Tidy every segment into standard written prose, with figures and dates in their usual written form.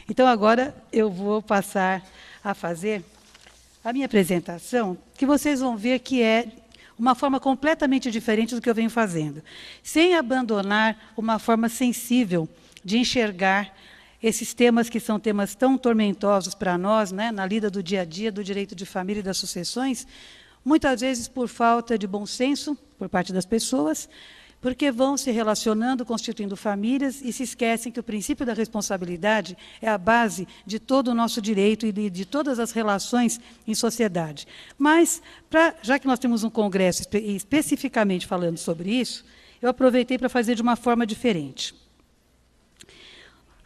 Então, agora eu vou passar a fazer a minha apresentação, que vocês vão ver que é uma forma completamente diferente do que eu venho fazendo, sem abandonar uma forma sensível de enxergar esses temas que são temas tão tormentosos para nós, né, na lida do dia a dia, do direito de família e das sucessões, muitas vezes por falta de bom senso por parte das pessoas, porque vão se relacionando, constituindo famílias e se esquecem que o princípio da responsabilidade é a base de todo o nosso direito e de todas as relações em sociedade. Mas, já que nós temos um congresso especificamente falando sobre isso, eu aproveitei para fazer de uma forma diferente.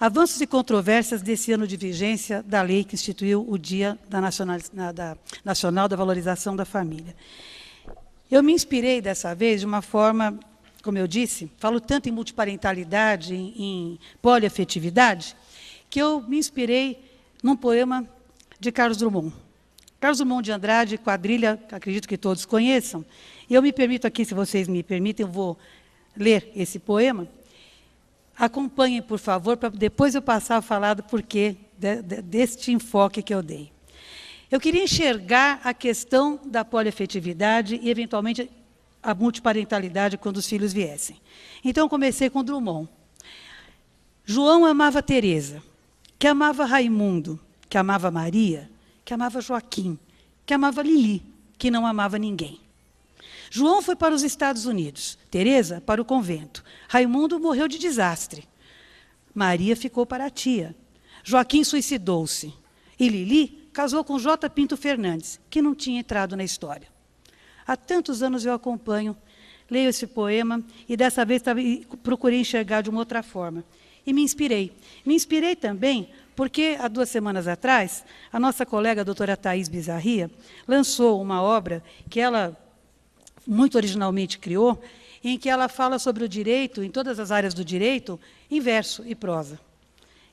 Avanços e controvérsias desse ano de vigência da lei que instituiu o Dia Nacional da Valorização da Família. Eu me inspirei, dessa vez, de uma forma, como eu disse, falo tanto em multiparentalidade, em poliafetividade, que eu me inspirei num poema de Carlos Drummond. Carlos Drummond de Andrade, quadrilha, acredito que todos conheçam, e eu me permito aqui, se vocês me permitem, eu vou ler esse poema. Acompanhem, por favor, para depois eu passar a falar do porquê deste enfoque que eu dei. Eu queria enxergar a questão da poliafetividade e, eventualmente, a multiparentalidade quando os filhos viessem. Então, eu comecei com Drummond. João amava Teresa, que amava Raimundo, que amava Maria, que amava Joaquim, que amava Lili, que não amava ninguém. João foi para os Estados Unidos, Teresa para o convento. Raimundo morreu de desastre. Maria ficou para a tia. Joaquim suicidou-se. E Lili casou com J. Pinto Fernandes, que não tinha entrado na história. Há tantos anos eu acompanho, leio esse poema, e dessa vez procurei enxergar de uma outra forma. E me inspirei. Me inspirei também porque, há 2 semanas atrás, a nossa colega, a doutora Thaís Bizarria, lançou uma obra que ela muito originalmente criou, em que ela fala sobre o direito, em todas as áreas do direito, em verso e prosa.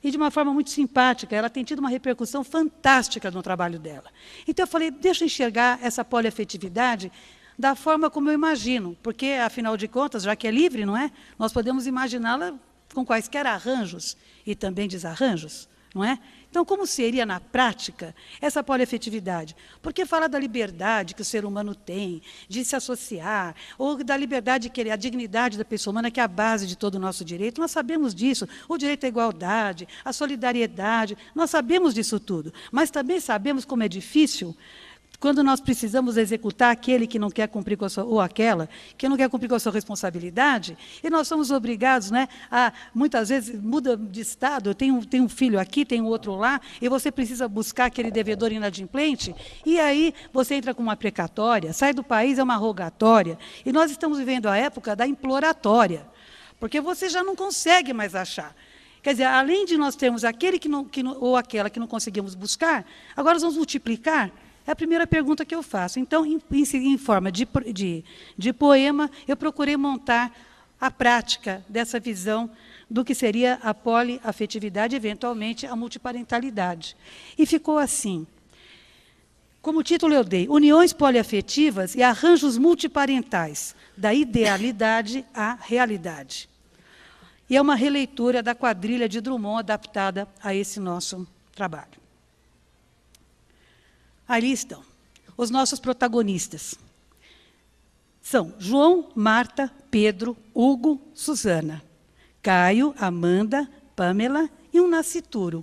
E de uma forma muito simpática, ela tem tido uma repercussão fantástica no trabalho dela. Então eu falei, deixa eu enxergar essa poliafetividade da forma como eu imagino, porque, afinal de contas, já que é livre, não é? Nós podemos imaginá-la com quaisquer arranjos e também desarranjos, não é? Então, como seria, na prática, essa poliafetividade? Porque falar da liberdade que o ser humano tem, de se associar, ou da liberdade, a dignidade da pessoa humana, que é a base de todo o nosso direito, nós sabemos disso. O direito à igualdade, à solidariedade, nós sabemos disso tudo. Mas também sabemos como é difícil quando nós precisamos executar aquele que não quer cumprir com a sua, ou aquela que não quer cumprir com a sua responsabilidade, e nós somos obrigados, né, a, muitas vezes, muda de estado, tem um filho aqui, tem outro lá, e você precisa buscar aquele devedor inadimplente, e aí você entra com uma precatória, sai do país, é uma rogatória, e nós estamos vivendo a época da imploratória, porque você já não consegue mais achar. Quer dizer, além de nós termos aquele ou aquela que não conseguimos buscar, agora nós vamos multiplicar. É a primeira pergunta que eu faço. Então, em forma de poema, eu procurei montar a prática dessa visão do que seria a poliafetividade, eventualmente a multiparentalidade. E ficou assim. Como título eu dei, Uniões poliafetivas e arranjos multiparentais, da idealidade à realidade. E é uma releitura da quadrilha de Drummond adaptada a esse nosso trabalho. Ali estão os nossos protagonistas. São João, Marta, Pedro, Hugo, Susana, Caio, Amanda, Pamela e um nascituro.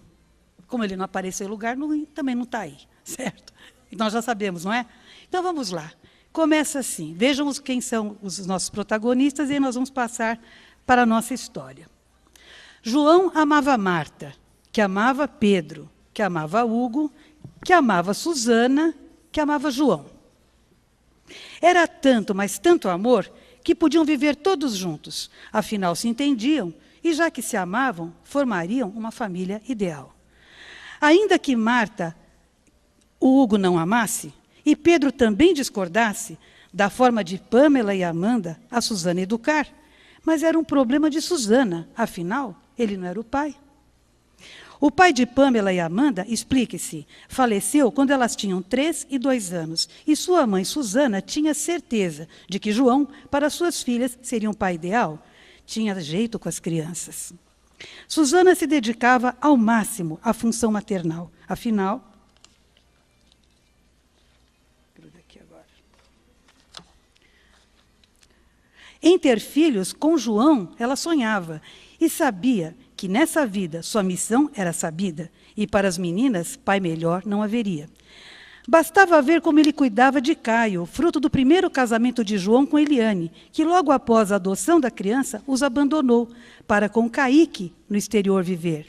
Como ele não apareceu em lugar, também não está aí, certo? Nós já sabemos, não é? Então, vamos lá. Começa assim. Vejam quem são os nossos protagonistas e aí nós vamos passar para a nossa história. João amava Marta, que amava Pedro, que amava Hugo, que amava Susana, que amava João. Era tanto, mas tanto amor, que podiam viver todos juntos. Afinal, se entendiam, e já que se amavam, formariam uma família ideal. Ainda que Marta, o Hugo não amasse, e Pedro também discordasse da forma de Pamela e Amanda a Susana educar, mas era um problema de Susana, afinal, ele não era o pai. O pai de Pamela e Amanda, explique-se, faleceu quando elas tinham 3 e 2 anos, e sua mãe, Susana, tinha certeza de que João, para suas filhas, seria um pai ideal. Tinha jeito com as crianças. Susana se dedicava ao máximo à função maternal. Afinal, em ter filhos com João, ela sonhava e sabia que nessa vida sua missão era sabida e para as meninas, pai melhor não haveria. Bastava ver como ele cuidava de Caio, fruto do primeiro casamento de João com Eliane, que logo após a adoção da criança os abandonou para com Caíque no exterior viver.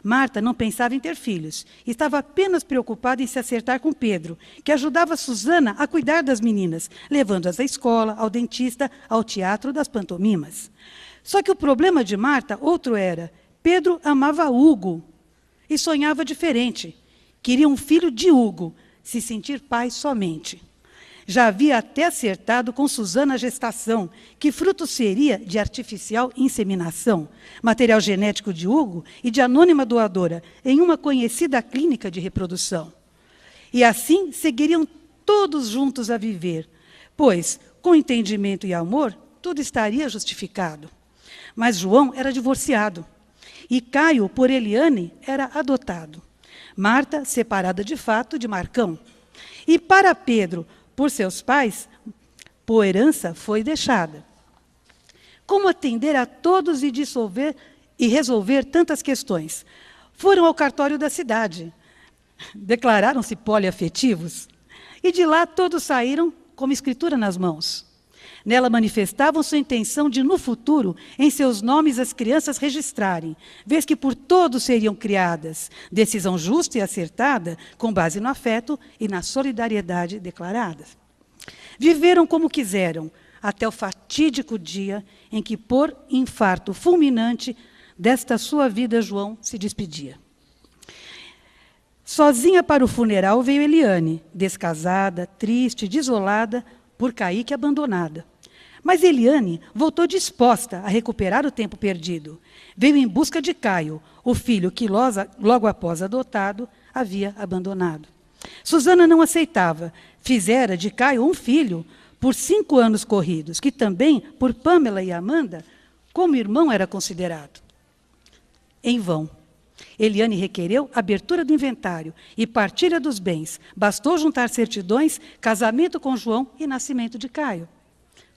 Marta não pensava em ter filhos, estava apenas preocupada em se acertar com Pedro, que ajudava Susana a cuidar das meninas, levando-as à escola, ao dentista, ao teatro das pantomimas. Só que o problema de Marta outro era: Pedro amava Hugo e sonhava diferente. Queria um filho de Hugo, se sentir pai somente. Já havia até acertado com Susana a gestação, que fruto seria de artificial inseminação, material genético de Hugo e de anônima doadora, em uma conhecida clínica de reprodução. E assim seguiriam todos juntos a viver, pois, com entendimento e amor, tudo estaria justificado. Mas João era divorciado, e Caio, por Eliane, era adotado. Marta, separada de fato de Marcão. E para Pedro, por seus pais, por herança foi deixada. Como atender a todos e resolver tantas questões? Foram ao cartório da cidade, declararam-se poliafetivos, e de lá todos saíram com escritura nas mãos. Nela manifestavam sua intenção de, no futuro, em seus nomes as crianças registrarem, vez que por todos seriam criadas, decisão justa e acertada, com base no afeto e na solidariedade declaradas. Viveram como quiseram, até o fatídico dia em que, por infarto fulminante, desta sua vida João se despedia. Sozinha para o funeral veio Eliane, descasada, triste, desolada, por Caíque abandonada. Mas Eliane voltou disposta a recuperar o tempo perdido. Veio em busca de Caio, o filho que logo após adotado havia abandonado. Susana não aceitava. Fizera de Caio um filho por 5 anos corridos, que também, por Pâmela e Amanda, como irmão era considerado. Em vão. Eliane requereu abertura do inventário e partilha dos bens. Bastou juntar certidões, casamento com João e nascimento de Caio.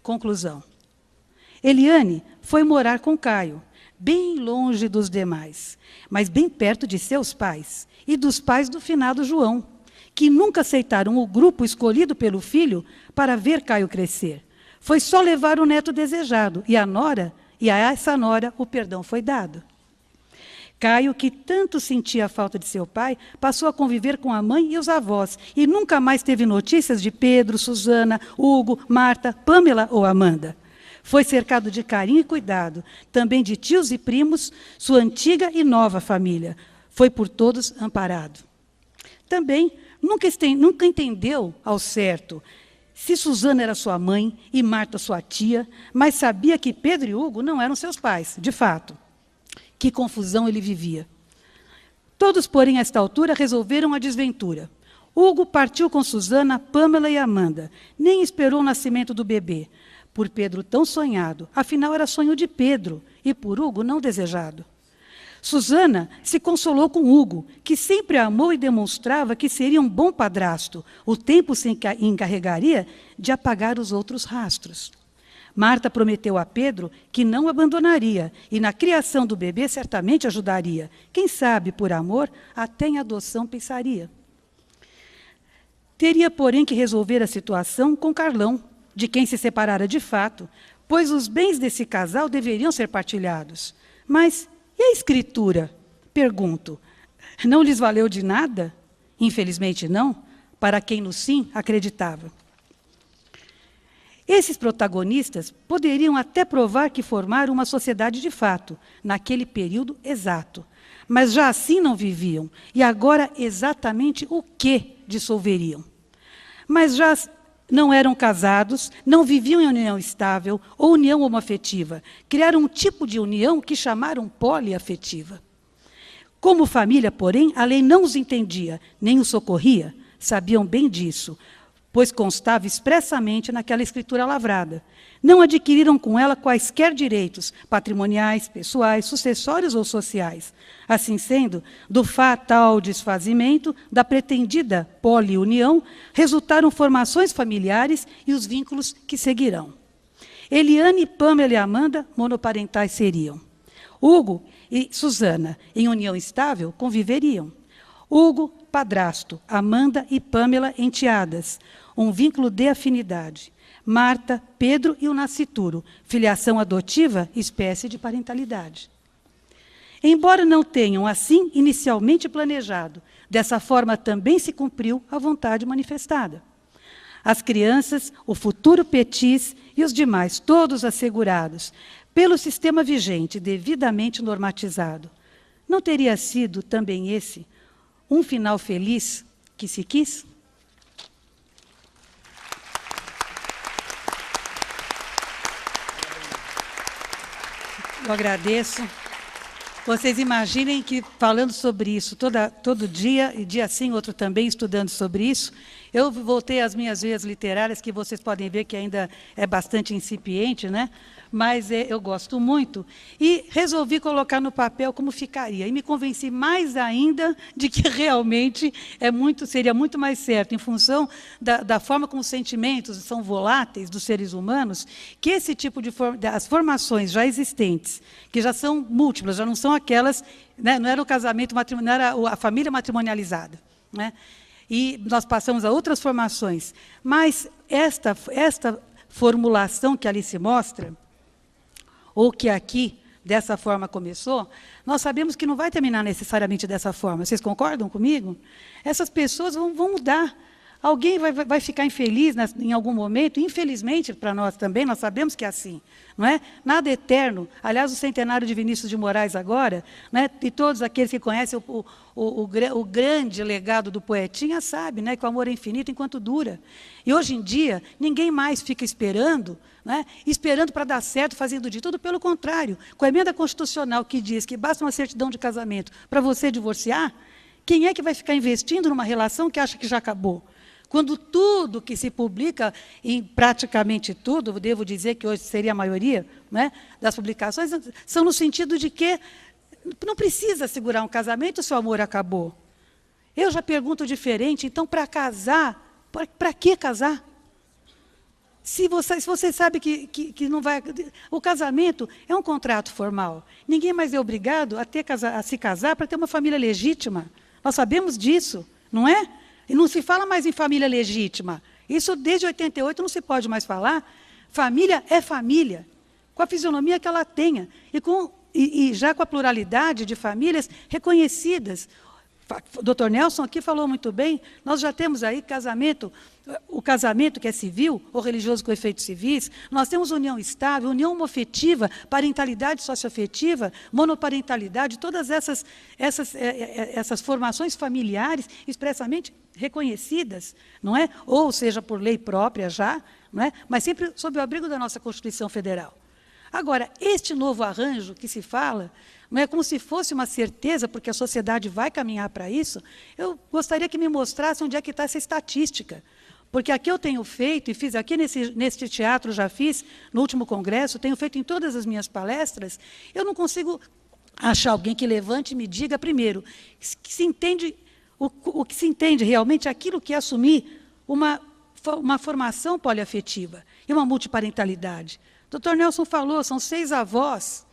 Conclusão. Eliane foi morar com Caio, bem longe dos demais, mas bem perto de seus pais e dos pais do finado João, que nunca aceitaram o grupo escolhido pelo filho para ver Caio crescer. Foi só levar o neto desejado, e a essa nora o perdão foi dado. Caio, que tanto sentia a falta de seu pai, passou a conviver com a mãe e os avós, e nunca mais teve notícias de Pedro, Susana, Hugo, Marta, Pâmela ou Amanda. Foi cercado de carinho e cuidado, também de tios e primos, sua antiga e nova família. Foi por todos amparado. Também nunca entendeu ao certo se Susana era sua mãe e Marta sua tia, mas sabia que Pedro e Hugo não eram seus pais, de fato. Que confusão ele vivia. Todos, porém, a esta altura, resolveram a desventura. Hugo partiu com Susana, Pâmela e Amanda. Nem esperou o nascimento do bebê. Por Pedro tão sonhado, afinal era sonho de Pedro, e por Hugo não desejado. Susana se consolou com Hugo, que sempre a amou e demonstrava que seria um bom padrasto. O tempo se encarregaria de apagar os outros rastros. Marta prometeu a Pedro que não abandonaria e na criação do bebê certamente ajudaria. Quem sabe, por amor, até em adoção pensaria. Teria, porém, que resolver a situação com Carlão, de quem se separara de fato, pois os bens desse casal deveriam ser partilhados. Mas e a escritura? Pergunto. Não lhes valeu de nada? Infelizmente não, para quem no sim acreditava. Esses protagonistas poderiam até provar que formaram uma sociedade de fato, naquele período exato. Mas já assim não viviam, e agora exatamente o que dissolveriam? Mas já não eram casados, não viviam em união estável ou união homoafetiva. Criaram um tipo de união que chamaram poliafetiva. Como família, porém, a lei não os entendia, nem os socorria. Sabiam bem disso. pois constava expressamente naquela escritura lavrada. Não adquiriram com ela quaisquer direitos patrimoniais, pessoais, sucessórios ou sociais. Assim sendo, do fatal desfazimento da pretendida poliunião, resultaram formações familiares e os vínculos que seguirão. Eliane, Pâmela e Amanda, monoparentais seriam. Hugo e Susana, em união estável, conviveriam. Hugo, padrasto, Amanda e Pâmela, enteadas, um vínculo de afinidade. Marta, Pedro e o nascituro, filiação adotiva, espécie de parentalidade. Embora não tenham assim inicialmente planejado, dessa forma também se cumpriu a vontade manifestada. As crianças, o futuro petis e os demais, todos assegurados, pelo sistema vigente, devidamente normatizado. Não teria sido também esse um final feliz que se quis? Eu agradeço. Vocês imaginem que, falando sobre isso todo dia, e dia sim, outro também, estudando sobre isso, eu voltei às minhas veias literárias, que vocês podem ver que ainda é bastante incipiente, né? Mas eu gosto muito, e resolvi colocar no papel como ficaria. E me convenci mais ainda de que realmente seria muito mais certo, em função da forma como os sentimentos são voláteis dos seres humanos, que esse tipo as formações já existentes, que já são múltiplas, já não são aquelas, né, não era o casamento matrimonial, não era a família matrimonializada, né? E nós passamos a outras formações. Mas esta formulação que ali se mostra, ou que aqui, dessa forma, começou, nós sabemos que não vai terminar necessariamente dessa forma. Vocês concordam comigo? Essas pessoas vão mudar. Alguém vai ficar infeliz em algum momento, infelizmente para nós também, nós sabemos que é assim. Não é? Nada é eterno. Aliás, o centenário de Vinícius de Moraes agora, né, e todos aqueles que conhecem o grande legado do poetinha sabem, né, que o amor é infinito enquanto dura. E hoje em dia, ninguém mais fica esperando, né, esperando para dar certo, fazendo de tudo. Pelo contrário, com a emenda constitucional que diz que basta uma certidão de casamento para você divorciar, quem é que vai ficar investindo numa relação que acha que já acabou? Quando tudo que se publica, em praticamente tudo, devo dizer que hoje seria a maioria, né, das publicações, são no sentido de que não precisa segurar um casamento se o amor acabou. Eu já pergunto diferente, então, para casar, para que casar? Se você sabe que não vai... O casamento é um contrato formal. Ninguém mais é obrigado a se casar para ter uma família legítima. Nós sabemos disso, não é? E não se fala mais em família legítima. Isso, desde 88, não se pode mais falar. Família é família, com a fisionomia que ela tenha, e já com a pluralidade de famílias reconhecidas. O doutor Nelson aqui falou muito bem, nós já temos aí o casamento que é civil, ou religioso com efeitos civis, nós temos união estável, união homoafetiva, parentalidade socioafetiva, monoparentalidade, todas essas formações familiares expressamente reconhecidas, não é? Ou seja, por lei própria já, não é? Mas sempre sob o abrigo da nossa Constituição Federal. Agora, este novo arranjo que se fala, não é como se fosse uma certeza, porque a sociedade vai caminhar para isso, eu gostaria que me mostrasse onde é que está essa estatística. Porque aqui eu tenho feito, e fiz aqui neste teatro, já fiz, no último congresso, tenho feito em todas as minhas palestras, eu não consigo achar alguém que levante e me diga, primeiro, que se entende, o que se entende realmente é aquilo que é assumir uma formação poliafetiva e uma multiparentalidade. O doutor Nelson falou, são 6 avós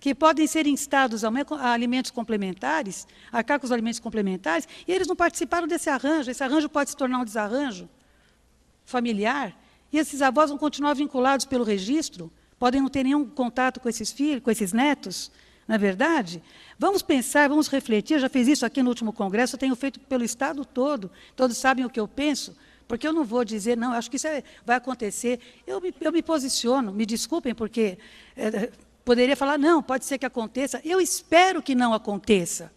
que podem ser instados a alimentos complementares, a arcar com os alimentos complementares, e eles não participaram desse arranjo. Esse arranjo pode se tornar um desarranjo familiar, e esses avós vão continuar vinculados pelo registro, podem não ter nenhum contato com esses filhos, com esses netos, não é verdade? Vamos pensar, vamos refletir, eu já fiz isso aqui no último congresso, eu tenho feito pelo Estado todo, todos sabem o que eu penso, porque eu não vou dizer, não, acho que isso vai acontecer. Eu me posiciono, me desculpem, porque poderia falar, não, pode ser que aconteça. Eu espero que não aconteça.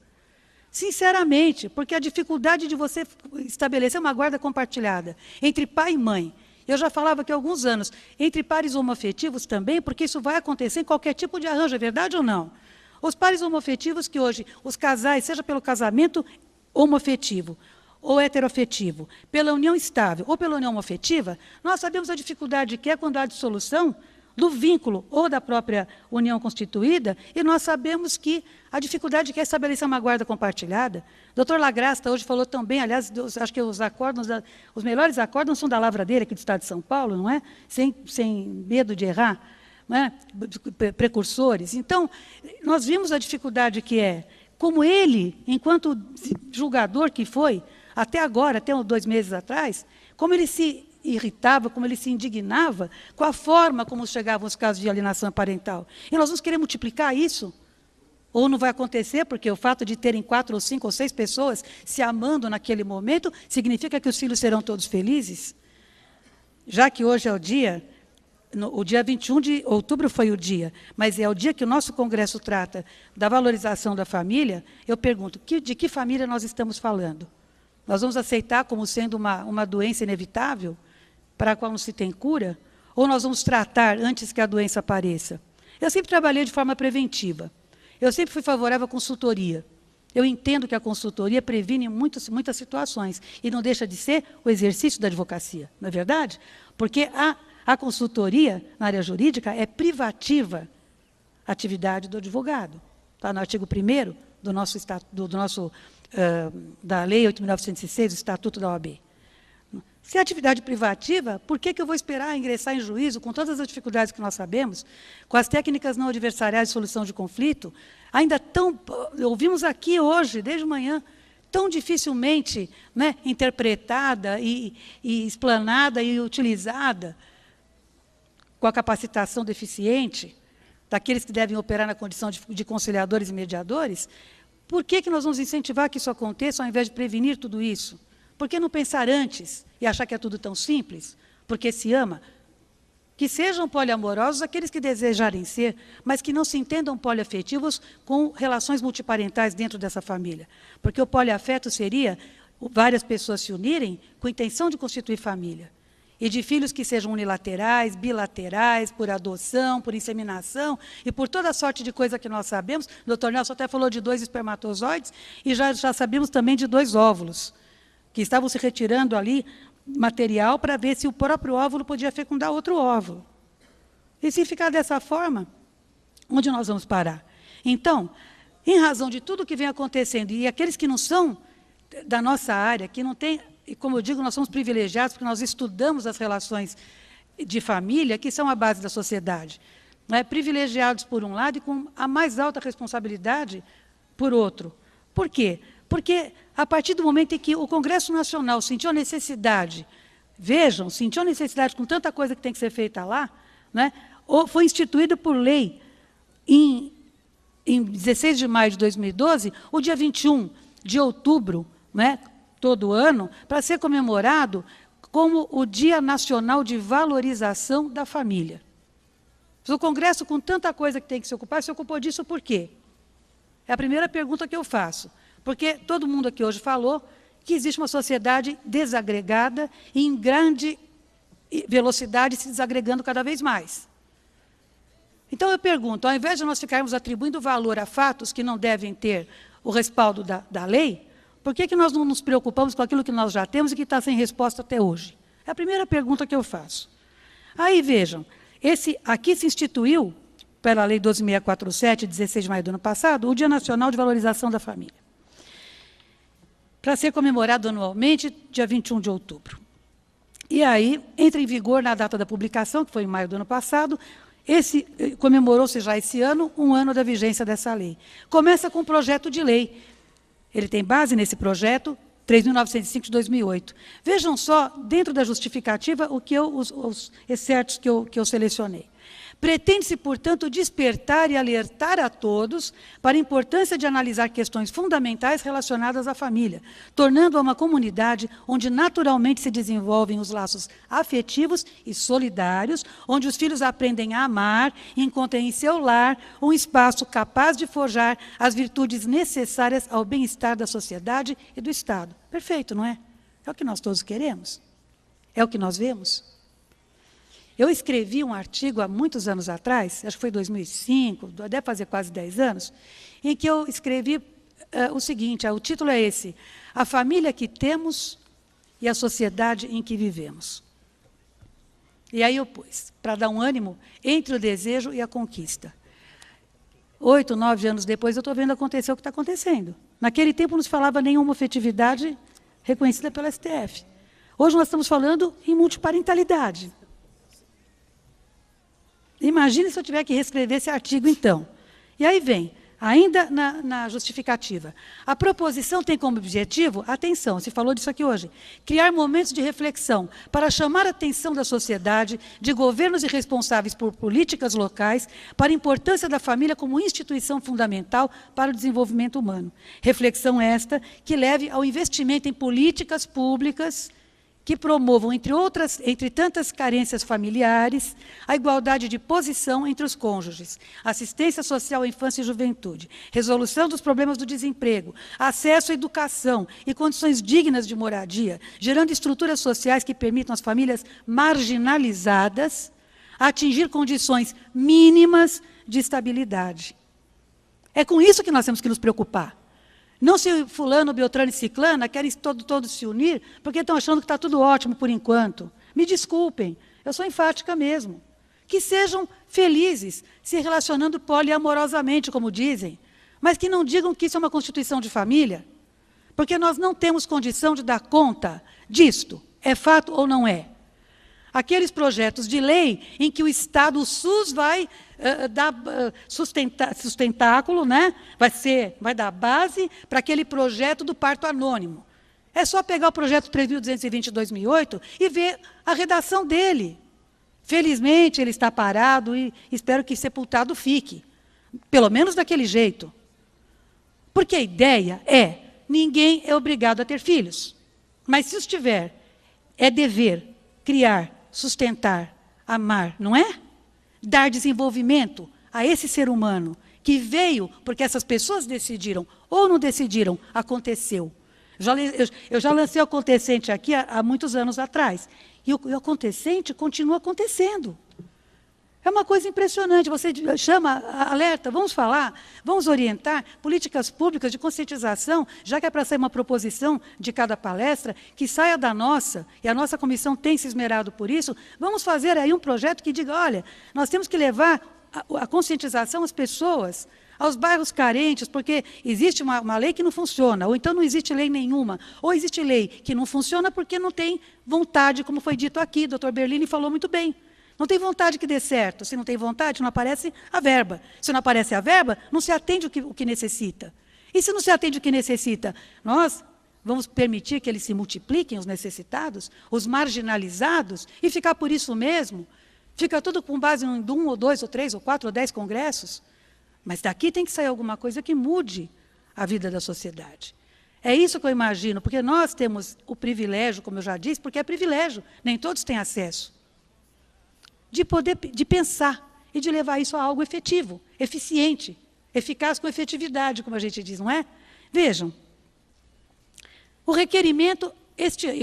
Sinceramente, porque a dificuldade de você estabelecer uma guarda compartilhada entre pai e mãe, eu já falava aqui há alguns anos, entre pares homoafetivos também, porque isso vai acontecer em qualquer tipo de arranjo, é verdade ou não? Os pares homoafetivos que hoje, os casais, seja pelo casamento homoafetivo, ou heteroafetivo, pela união estável ou pela união homoafetiva, nós sabemos a dificuldade que é quando há dissolução do vínculo ou da própria união constituída, e nós sabemos que a dificuldade que é estabelecer uma guarda compartilhada. O doutor Lagrasta hoje falou também, aliás, acho que os melhores acórdons são da Lavradeira, aqui do Estado de São Paulo, não é? Sem medo de errar, não é? Precursores. Então, nós vimos a dificuldade que é, como ele, enquanto julgador que foi, até agora, até 2 meses atrás, como ele se irritava, como ele se indignava com a forma como chegavam os casos de alienação parental. E nós vamos querer multiplicar isso? Ou não vai acontecer, porque o fato de terem 4 ou 5 ou 6 pessoas se amando naquele momento, significa que os filhos serão todos felizes? Já que hoje é o dia 21 de outubro foi o dia, mas é o dia que o nosso Congresso trata da valorização da família, eu pergunto, de que família nós estamos falando? Nós vamos aceitar como sendo uma doença inevitável, para a qual não se tem cura? Ou nós vamos tratar antes que a doença apareça? Eu sempre trabalhei de forma preventiva. Eu sempre fui favorável à consultoria. Eu entendo que a consultoria previne muitas situações, e não deixa de ser o exercício da advocacia, não é verdade? Porque a consultoria, na área jurídica, é privativa a atividade do advogado. Está no artigo 1º da Lei 8.906, do Estatuto da OAB. Se é atividade privativa, por que eu vou esperar ingressar em juízo, com todas as dificuldades que nós sabemos, com as técnicas não adversariais de solução de conflito, ainda tão, ouvimos aqui hoje, desde manhã, tão dificilmente, né, interpretada e explanada e utilizada, com a capacitação deficiente daqueles que devem operar na condição de conciliadores e mediadores. Por que nós vamos incentivar que isso aconteça, ao invés de prevenir tudo isso? Por que não pensar antes e achar que é tudo tão simples? Porque se ama. Que sejam poliamorosos aqueles que desejarem ser, mas que não se entendam poliafetivos com relações multiparentais dentro dessa família. Porque o poliafeto seria várias pessoas se unirem com a intenção de constituir família. E de filhos que sejam unilaterais, bilaterais, por adoção, por inseminação, e por toda sorte de coisa que nós sabemos. O doutor Nelson até falou de 2 espermatozoides, e já sabemos também de 2 óvulos, que estavam se retirando ali material para ver se o próprio óvulo podia fecundar outro óvulo. E se ficar dessa forma, onde nós vamos parar? Então, em razão de tudo que vem acontecendo, e aqueles que não são da nossa área, que não têm, e como eu digo, nós somos privilegiados porque nós estudamos as relações de família, que são a base da sociedade. Não é? Privilegiados por um lado e com a mais alta responsabilidade por outro. Por quê? Porque, a partir do momento em que o Congresso Nacional sentiu a necessidade, vejam, sentiu a necessidade com tanta coisa que tem que ser feita lá, né, foi instituído por lei, em 16 de maio de 2012, o dia 21 de outubro, né, todo ano, para ser comemorado como o Dia Nacional de Valorização da Família. O Congresso, com tanta coisa que tem que se ocupar, se ocupou disso por quê? É a primeira pergunta que eu faço. Porque todo mundo aqui hoje falou que existe uma sociedade desagregada e em grande velocidade se desagregando cada vez mais. Então, eu pergunto, ao invés de nós ficarmos atribuindo valor a fatos que não devem ter o respaldo da lei, por que nós não nos preocupamos com aquilo que nós já temos e que está sem resposta até hoje? É a primeira pergunta que eu faço. Aí, vejam, aqui se instituiu, pela Lei 12.647, 16 de maio do ano passado, o Dia Nacional de Valorização da Família, para ser comemorado anualmente, dia 21 de outubro. E aí, entra em vigor, na data da publicação, que foi em maio do ano passado, comemorou-se já esse ano, 1 ano da vigência dessa lei. Começa com um projeto de lei. Ele tem base nesse projeto, 3.905 de 2008. Vejam só, dentro da justificativa, os excertos que eu selecionei. Pretende-se, portanto, despertar e alertar a todos para a importância de analisar questões fundamentais relacionadas à família, tornando-a uma comunidade onde naturalmente se desenvolvem os laços afetivos e solidários, onde os filhos aprendem a amar e encontram em seu lar um espaço capaz de forjar as virtudes necessárias ao bem-estar da sociedade e do Estado. Perfeito, não é? É o que nós todos queremos? É o que nós vemos? Eu escrevi um artigo há muitos anos atrás, acho que foi em 2005, deve fazer quase 10 anos, em que eu escrevi o seguinte, o título é esse: A família que temos e a sociedade em que vivemos. E aí eu pus, para dar um ânimo entre o desejo e a conquista. 8, 9 anos depois, eu estou vendo acontecer o que está acontecendo. Naquele tempo não se falava nenhuma afetividade reconhecida pela STF. Hoje nós estamos falando em multiparentalidade. Imagine se eu tiver que reescrever esse artigo, então. E aí vem, ainda na justificativa. A proposição tem como objetivo, atenção, se falou disso aqui hoje, criar momentos de reflexão para chamar a atenção da sociedade, de governos e responsáveis por políticas locais, para a importância da família como instituição fundamental para o desenvolvimento humano. Reflexão esta que leve ao investimento em políticas públicas que promovam, entre tantas carências familiares, a igualdade de posição entre os cônjuges, assistência social à infância e juventude, resolução dos problemas do desemprego, acesso à educação e condições dignas de moradia, gerando estruturas sociais que permitam às famílias marginalizadas atingir condições mínimas de estabilidade. É com isso que nós temos que nos preocupar. Não se fulano, beltrano e ciclana querem todos se unir porque estão achando que está tudo ótimo por enquanto. Me desculpem, eu sou enfática mesmo. Que sejam felizes, se relacionando poliamorosamente, como dizem, mas que não digam que isso é uma constituição de família, porque nós não temos condição de dar conta disto. É fato ou não é? Aqueles projetos de lei em que o Estado, o SUS, vai dar sustentáculo, né? vai dar base para aquele projeto do parto anônimo. É só pegar o projeto 3.220 de 2008 e ver a redação dele. Felizmente, ele está parado e espero que sepultado fique. Pelo menos daquele jeito. Porque a ideia é, ninguém é obrigado a ter filhos. Mas se os tiver, é dever criar, sustentar, amar, não é? Dar desenvolvimento a esse ser humano que veio porque essas pessoas decidiram ou não decidiram, aconteceu. Eu já lancei o acontecente aqui há muitos anos atrás. E o acontecente continua acontecendo. É uma coisa impressionante. Você chama, alerta, vamos falar, vamos orientar políticas públicas de conscientização, já que é para sair uma proposição de cada palestra, que saia da nossa, e a nossa comissão tem se esmerado por isso, vamos fazer aí um projeto que diga, olha, nós temos que levar a conscientização às pessoas, aos bairros carentes, porque existe uma lei que não funciona, ou então não existe lei nenhuma, ou existe lei que não funciona porque não tem vontade, como foi dito aqui, o doutor Berlini falou muito bem. Não tem vontade que dê certo. Se não tem vontade, não aparece a verba. Se não aparece a verba, não se atende o que necessita. E se não se atende o que necessita, nós vamos permitir que eles se multipliquem, os necessitados, os marginalizados, e ficar por isso mesmo? Fica tudo com base em 1, ou 2, ou 3, ou 4, ou 10 congressos? Mas daqui tem que sair alguma coisa que mude a vida da sociedade. É isso que eu imagino, porque nós temos o privilégio, como eu já disse, porque é privilégio, nem todos têm acesso, de pensar e de levar isso a algo efetivo, eficiente, eficaz com efetividade, como a gente diz, não é? Vejam, o requerimento,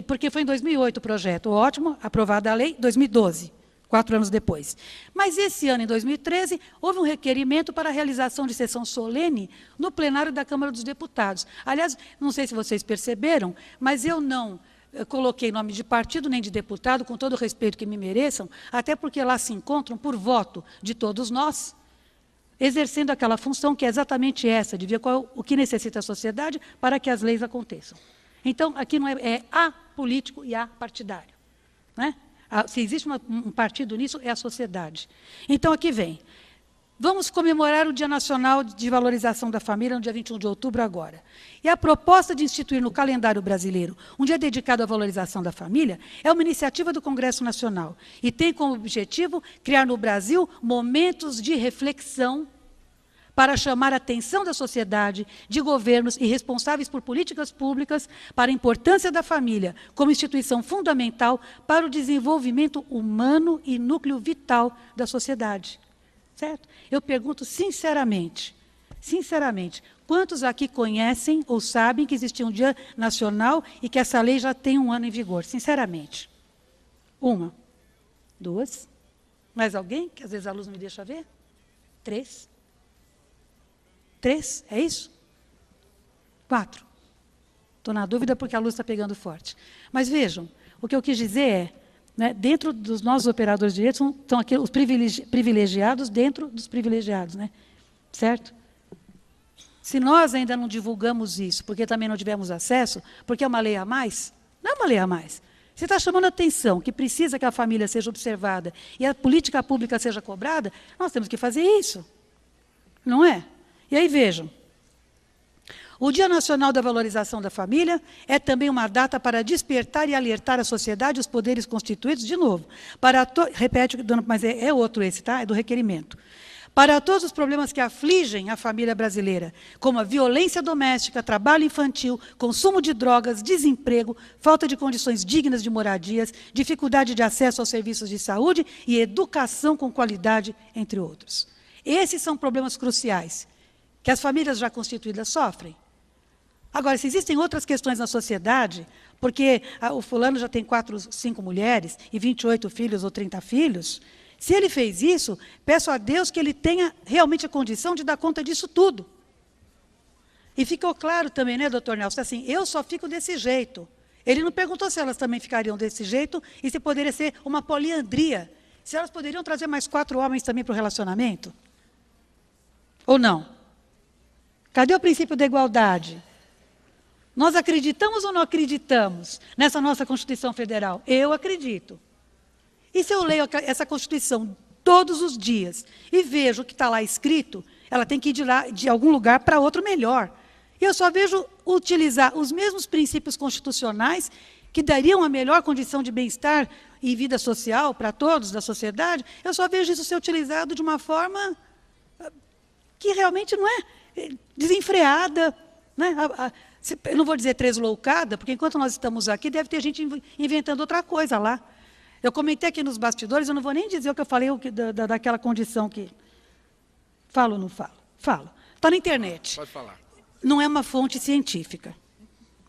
porque foi em 2008 o projeto, ótimo, aprovada a lei, 2012, 4 anos depois. Mas esse ano, em 2013, houve um requerimento para a realização de sessão solene no plenário da Câmara dos Deputados. Aliás, não sei se vocês perceberam, mas eu não coloquei nome de partido nem de deputado, com todo o respeito que me mereçam, até porque lá se encontram, por voto de todos nós, exercendo aquela função que é exatamente essa, de ver o que necessita a sociedade para que as leis aconteçam. Então, aqui não é apolítico e apartidário. Né? Se existe um partido nisso, é a sociedade. Então, aqui vem. Vamos comemorar o Dia Nacional de Valorização da Família, no dia 21 de outubro, agora. E a proposta de instituir no calendário brasileiro um dia dedicado à valorização da família é uma iniciativa do Congresso Nacional e tem como objetivo criar no Brasil momentos de reflexão para chamar a atenção da sociedade, de governos e responsáveis por políticas públicas para a importância da família como instituição fundamental para o desenvolvimento humano e núcleo vital da sociedade. Certo? Eu pergunto sinceramente, quantos aqui conhecem ou sabem que existe um Dia Nacional e que essa lei já tem 1 ano em vigor? Sinceramente. 1, 2, mais alguém? Que às vezes a luz não me deixa ver? 3. 3, é isso? 4? Estou na dúvida porque a luz está pegando forte. Mas vejam, o que eu quis dizer é, né, dentro dos nossos operadores de direitos, estão aqui os privilegiados dentro dos privilegiados, né? Certo? Se nós ainda não divulgamos isso, porque também não tivemos acesso, porque é uma lei a mais, não é uma lei a mais. Você está chamando a atenção que precisa que a família seja observada e a política pública seja cobrada, nós temos que fazer isso. Não é? E aí vejam, o Dia Nacional da Valorização da Família é também uma data para despertar e alertar a sociedade e os poderes constituídos, de novo, repete, mas é outro esse, tá? É do requerimento. Para todos os problemas que afligem a família brasileira, como a violência doméstica, trabalho infantil, consumo de drogas, desemprego, falta de condições dignas de moradias, dificuldade de acesso aos serviços de saúde e educação com qualidade, entre outros. Esses são problemas cruciais, que as famílias já constituídas sofrem. Agora, se existem outras questões na sociedade, porque o fulano já tem 4, 5 mulheres e 28 filhos ou 30 filhos, se ele fez isso, peço a Deus que ele tenha realmente a condição de dar conta disso tudo. E ficou claro também, né, doutor Nelson, assim, eu só fico desse jeito. Ele não perguntou se elas também ficariam desse jeito e se poderia ser uma poliandria. Se elas poderiam trazer mais 4 homens também para o relacionamento? Ou não? Cadê o princípio da igualdade? Nós acreditamos ou não acreditamos nessa nossa Constituição Federal? Eu acredito. E se eu leio essa Constituição todos os dias e vejo o que está lá escrito, ela tem que ir de algum lugar para outro melhor. E eu só vejo utilizar os mesmos princípios constitucionais que dariam a melhor condição de bem-estar e vida social para todos da sociedade, eu só vejo isso ser utilizado de uma forma que realmente não é desenfreada, né? Eu não vou dizer tresloucada, porque enquanto nós estamos aqui, deve ter gente inventando outra coisa lá. Eu comentei aqui nos bastidores, eu não vou nem dizer o que eu falei daquela condição que... Falo ou não falo? Falo. Está na internet. Pode falar. Não é uma fonte científica.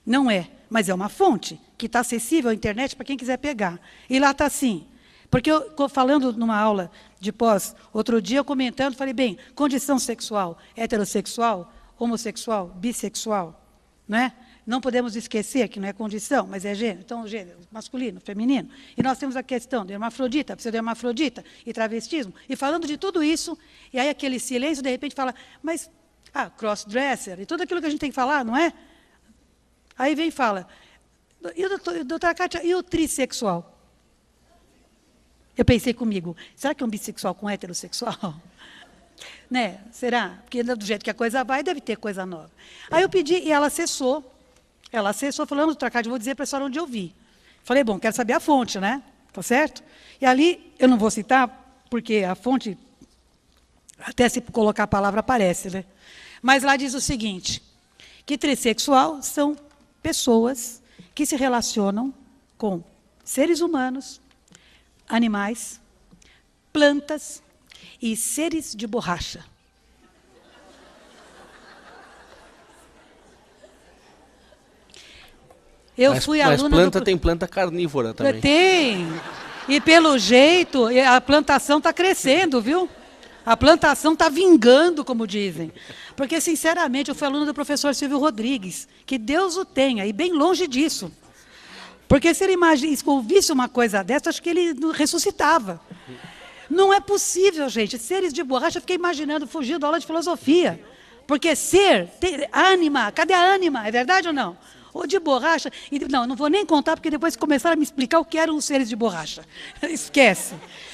Não é, mas é uma fonte que está acessível à internet para quem quiser pegar. E lá está assim. Porque eu, falando numa aula de pós, outro dia, eu comentando, falei, bem, condição sexual, heterossexual, homossexual, bissexual, né? Não podemos esquecer que não é condição, mas é gênero. Então, gênero masculino, feminino. E nós temos a questão de hermafrodita, pseudo-hermafrodita e travestismo. E falando de tudo isso, e aí aquele silêncio, de repente, fala, mas, cross-dresser, e tudo aquilo que a gente tem que falar, não é? Aí vem e fala, e doutora Kátia, e o trissexual? Eu pensei comigo, será que é um bissexual com heterossexual? Né? Será? Porque do jeito que a coisa vai, deve ter coisa nova. Aí eu pedi, e ela acessou, falando, doutora Kátia, vou dizer para a senhora onde eu vi. Falei, bom, quero saber a fonte, né? Tá certo? E ali, eu não vou citar, porque a fonte, até se colocar a palavra, aparece, né? Mas lá diz o seguinte, que trissexual são pessoas que se relacionam com seres humanos, animais, plantas e seres de borracha. Eu fui aluna... Mas planta tem planta carnívora também. Tem. E pelo jeito, a plantação está crescendo, viu? A plantação está vingando, como dizem. Porque, sinceramente, eu fui aluna do professor Silvio Rodrigues, que Deus o tenha, e bem longe disso. Porque se ele ouvisse uma coisa dessa, acho que ele ressuscitava. Não é possível, gente. Seres de borracha, eu fiquei imaginando, fugiu da aula de filosofia. Porque ânima, cadê a ânima? É verdade ou não? Ou de borracha. Não vou nem contar, porque depois começaram a me explicar o que eram os seres de borracha. Esquece.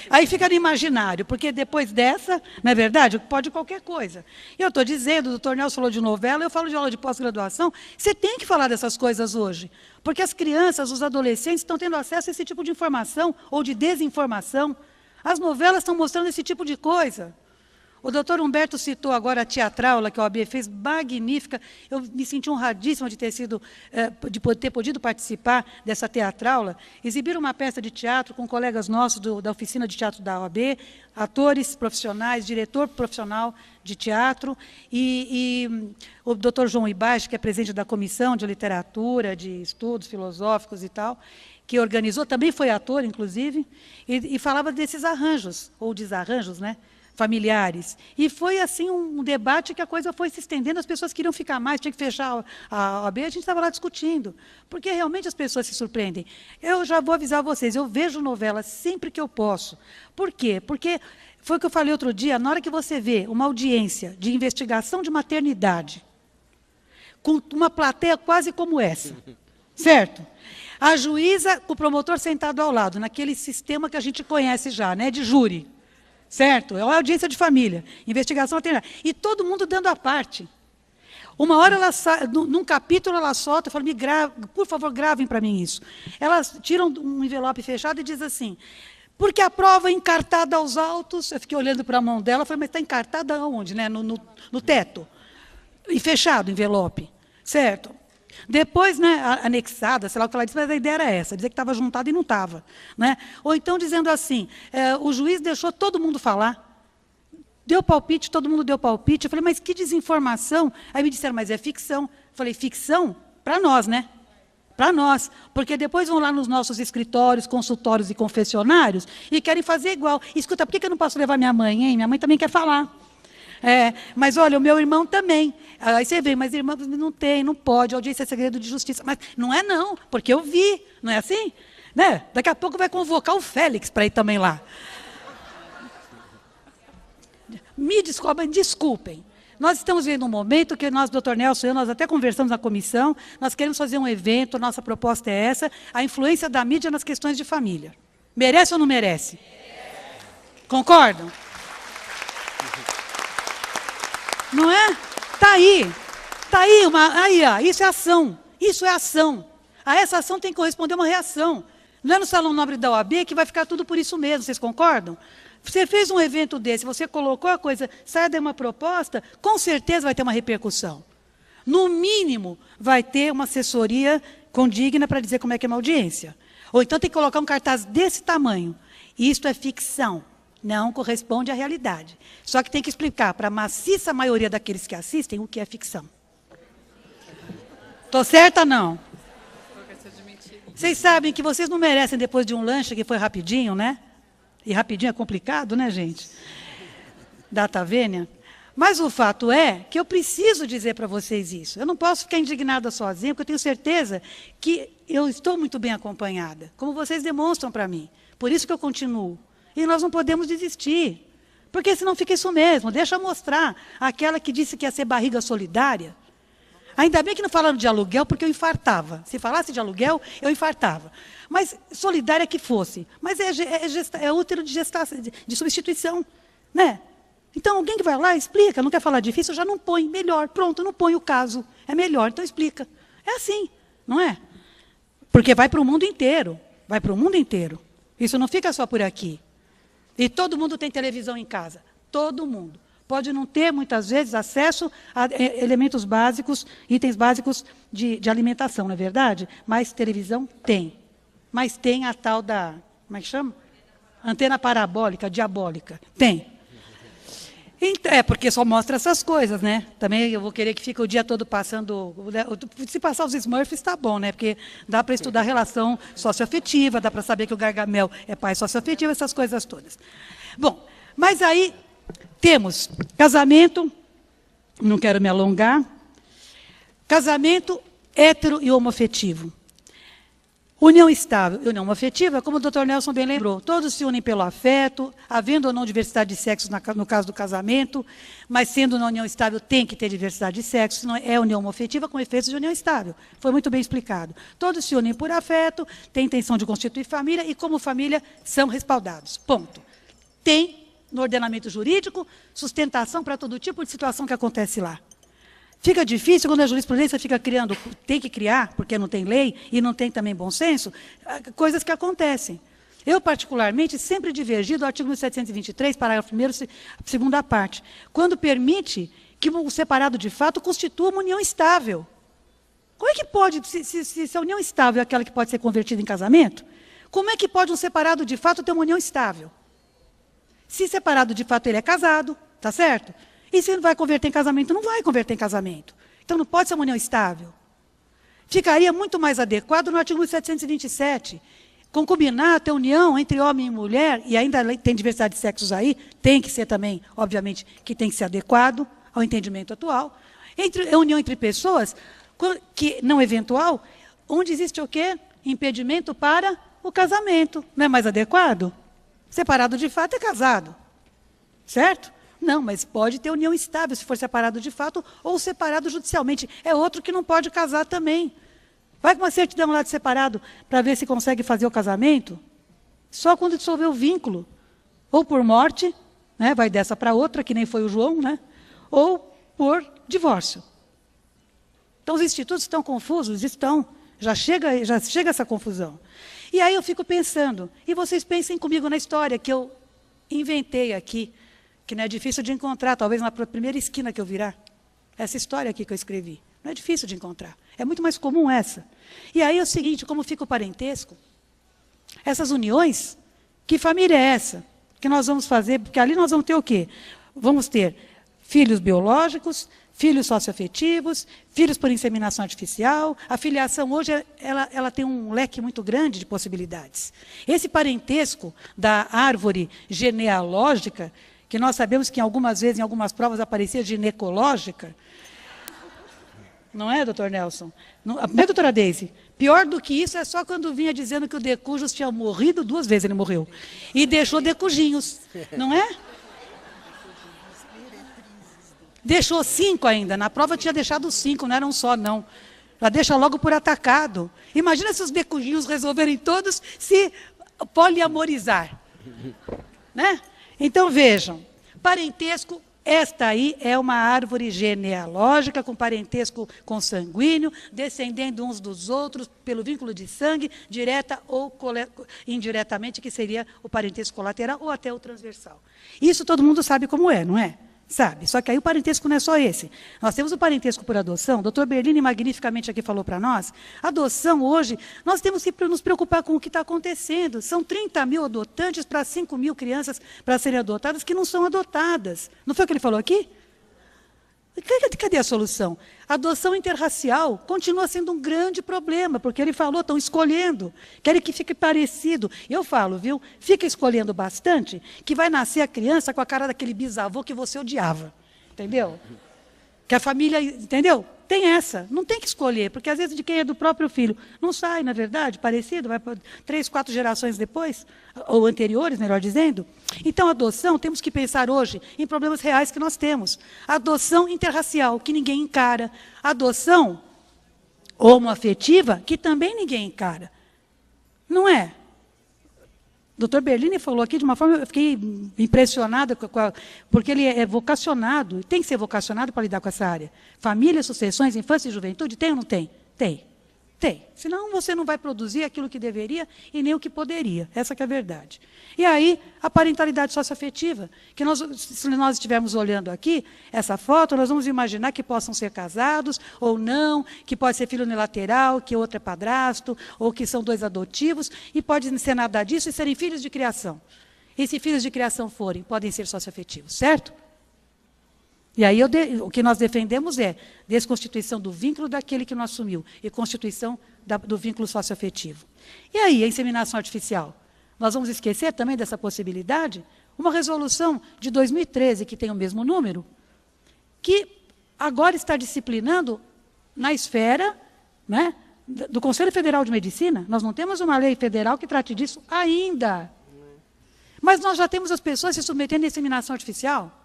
Aí fica no imaginário, porque depois dessa, não é verdade? Pode qualquer coisa. E eu estou dizendo, o doutor Nelson falou de novela, eu falo de aula de pós-graduação, você tem que falar dessas coisas hoje. Porque as crianças, os adolescentes estão tendo acesso a esse tipo de informação ou de desinformação. As novelas estão mostrando esse tipo de coisa. O doutor Humberto citou agora a teatraula que a OAB fez, magnífica. Eu me senti honradíssima de ter podido participar dessa teatraula. Exibiram uma peça de teatro com colegas nossos da oficina de teatro da OAB, atores profissionais, diretor profissional de teatro, e o doutor João Ibaixo, que é presidente da Comissão de Literatura, de Estudos Filosóficos e tal, que organizou, também foi ator, inclusive, e falava desses arranjos, ou desarranjos, né? familiares. E foi assim um debate que a coisa foi se estendendo, as pessoas queriam ficar mais, tinha que fechar a OAB, a gente estava lá discutindo. Porque realmente as pessoas se surpreendem. Eu já vou avisar vocês, eu vejo novela sempre que eu posso. Por quê? Porque foi o que eu falei outro dia, na hora que você vê uma audiência de investigação de maternidade, com uma plateia quase como essa, certo? A juíza, o promotor sentado ao lado, naquele sistema que a gente conhece já, né, de júri. Certo? É uma audiência de família, investigação maternidade. E todo mundo dando a parte. Uma hora, num capítulo, ela solta, fala, por favor, gravem para mim isso. Elas tiram um envelope fechado e diz assim, porque a prova é encartada aos autos, eu fiquei olhando para a mão dela, falei, mas está encartada aonde? Né? No teto. E fechado o envelope. Certo? Depois, né, anexada, sei lá o que ela disse, mas a ideia era essa, dizer que estava juntado e não estava. Né? Ou então dizendo assim, o juiz deixou todo mundo falar, deu palpite, todo mundo deu palpite. Eu falei, mas que desinformação. Aí me disseram, mas é ficção. Eu falei, ficção? Para nós, né? Para nós. Porque depois vão lá nos nossos escritórios, consultórios e confessionários e querem fazer igual. Escuta, por que eu não posso levar minha mãe, hein? Minha mãe também quer falar. Mas olha, o meu irmão também. Aí você vê, mas irmão não tem, não pode, audiência é segredo de justiça. Mas não é não, porque eu vi, não é assim? Né? Daqui a pouco vai convocar o Félix para ir também lá. Me desculpem. Nós estamos vivendo um momento que nós, doutor Nelson e eu, nós até conversamos na comissão, nós queremos fazer um evento, nossa proposta é essa, a influência da mídia nas questões de família. Merece ou não merece? Concordam? Não é? Está aí. Está aí, ó, isso é ação. Isso é ação. A essa ação tem que corresponder uma reação. Não é no Salão Nobre da OAB que vai ficar tudo por isso mesmo, vocês concordam? Você fez um evento desse, você colocou a coisa, sai de uma proposta, com certeza vai ter uma repercussão. No mínimo, vai ter uma assessoria condigna para dizer como é que é uma audiência. Ou então tem que colocar um cartaz desse tamanho. Isto é ficção. Não corresponde à realidade. Só que tem que explicar para a maciça maioria daqueles que assistem o que é ficção. Estou certa ou não? Vocês sabem que vocês não merecem depois de um lanche que foi rapidinho, né? E rapidinho é complicado, né, gente? Data vênia. Mas o fato é que eu preciso dizer para vocês isso. Eu não posso ficar indignada sozinha, porque eu tenho certeza que eu estou muito bem acompanhada, como vocês demonstram para mim. Por isso que eu continuo. E nós não podemos desistir, porque senão fica isso mesmo. Deixa eu mostrar aquela que disse que ia ser barriga solidária. Ainda bem que não falaram de aluguel, porque eu infartava. Se falasse de aluguel, eu infartava. Mas solidária que fosse. Mas é útero de gestação, de substituição. Né? Então, alguém que vai lá, explica. Não quer falar difícil, já não põe. Melhor, pronto, não põe o caso. É melhor, então explica. É assim, não é? Porque vai para o mundo inteiro. Vai para o mundo inteiro. Isso não fica só por aqui. E todo mundo tem televisão em casa. Todo mundo. Pode não ter, muitas vezes, acesso a elementos básicos, itens básicos de alimentação, não é verdade? Mas televisão tem. Mas tem a tal da, como é que chama? Antena parabólica, diabólica. Tem. Porque só mostra essas coisas, né? Também eu vou querer que fique o dia todo passando... Se passar os Smurfs, está bom, né? Porque dá para estudar relação socioafetiva, dá para saber que o Gargamel é pai socioafetivo, essas coisas todas. Bom, mas aí temos casamento, não quero me alongar, casamento hétero e homoafetivo. União estável e união afetiva, como o Dr. Nelson bem lembrou, todos se unem pelo afeto, havendo ou não diversidade de sexos no caso do casamento, mas sendo uma união estável tem que ter diversidade de sexos, não é união afetiva com efeitos de união estável. Foi muito bem explicado. Todos se unem por afeto, têm intenção de constituir família e como família são respaldados. Ponto. Tem no ordenamento jurídico sustentação para todo tipo de situação que acontece lá. Fica difícil quando a jurisprudência fica criando, tem que criar, porque não tem lei e não tem também bom senso, coisas que acontecem. Eu, particularmente, sempre divergi do artigo 1723, parágrafo 1º, segunda parte, quando permite que o separado de fato constitua uma união estável. Como é que pode, se a união estável é aquela que pode ser convertida em casamento, como é que pode um separado de fato ter uma união estável? Se separado de fato ele é casado, tá certo? E se ele vai converter em casamento, não vai converter em casamento. Então não pode ser uma união estável. Ficaria muito mais adequado no artigo 1727. Concubinato é união entre homem e mulher, e ainda tem diversidade de sexos aí, tem que ser também, obviamente, que tem que ser adequado ao entendimento atual. É união entre pessoas, que não eventual, onde existe o quê? Impedimento para o casamento. Não é mais adequado? Separado de fato é casado. Certo? Não, mas pode ter união estável se for separado de fato ou separado judicialmente. É outro que não pode casar também. Vai com uma certidão lá de separado para ver se consegue fazer o casamento. Só quando dissolver o vínculo. Ou por morte, né, vai dessa para outra, que nem foi o João, né, ou por divórcio. Então os institutos estão confusos? Estão. Já chega essa confusão. E aí eu fico pensando, e vocês pensem comigo na história que eu inventei aqui, que não é difícil de encontrar, talvez na primeira esquina que eu virar. Essa história aqui que eu escrevi. Não é difícil de encontrar. É muito mais comum essa. E aí é o seguinte, como fica o parentesco? Essas uniões, que família é essa? Que nós vamos fazer? Porque ali nós vamos ter o quê? Vamos ter filhos biológicos, filhos socioafetivos, filhos por inseminação artificial. A filiação hoje ela tem um leque muito grande de possibilidades. Esse parentesco da árvore genealógica, que nós sabemos que algumas vezes, em algumas provas, aparecia ginecológica. Não é, doutor Nelson? Não é, doutora Deise? Pior do que isso é só quando vinha dizendo que o Decujos tinha morrido 2 vezes, ele morreu. E deixou decujinhos, não é? Deixou 5 ainda. Na prova tinha deixado 5, não era um só, não. Já deixa logo por atacado. Imagina se os decujinhos resolverem todos se poliamorizar. Né? Então, vejam, parentesco, esta aí é uma árvore genealógica com parentesco consanguíneo, descendendo uns dos outros pelo vínculo de sangue, direta ou indiretamente, que seria o parentesco colateral ou até o transversal. Isso todo mundo sabe como é, não é? Sabe? Só que aí o parentesco não é só esse. Nós temos o parentesco por adoção. O doutor Berlini magnificamente aqui falou para nós. Adoção hoje, nós temos que nos preocupar com o que está acontecendo. São 30 mil adotantes para 5 mil crianças para serem adotadas que não são adotadas. Não foi o que ele falou aqui? Cadê a solução? A adoção interracial continua sendo um grande problema, porque ele falou, estão escolhendo, querem que fique parecido. Eu falo, viu, fica escolhendo bastante, que vai nascer a criança com a cara daquele bisavô que você odiava. Entendeu? Que a família, entendeu? Tem essa, não tem que escolher, porque às vezes de quem é do próprio filho. Não sai, na verdade, parecido, vai para 3, 4 gerações depois, ou anteriores, melhor dizendo. Então, a adoção, temos que pensar hoje em problemas reais que nós temos. A adoção interracial, que ninguém encara. A adoção homoafetiva, que também ninguém encara. Não é? O doutor Berlini falou aqui de uma forma, eu fiquei impressionada, porque ele é vocacionado, tem que ser vocacionado para lidar com essa área. Família, sucessões, infância e juventude, tem ou não tem? Tem. Tem. Senão você não vai produzir aquilo que deveria e nem o que poderia. Essa que é a verdade. E aí, a parentalidade socioafetiva, que se nós estivermos olhando aqui, essa foto, nós vamos imaginar que possam ser casados ou não, que pode ser filho unilateral, que outro é padrasto, ou que são 2 adotivos, e pode ser nada disso e serem filhos de criação. E se filhos de criação forem, podem ser socioafetivos, certo? E aí o que nós defendemos é desconstituição do vínculo daquele que não assumiu e constituição do vínculo socioafetivo. E aí, a inseminação artificial? Nós vamos esquecer também dessa possibilidade? Uma resolução de 2013, que tem o mesmo número, que agora está disciplinando na esfera, né, do Conselho Federal de Medicina. Nós não temos uma lei federal que trate disso ainda. Mas nós já temos as pessoas se submetendo à inseminação artificial.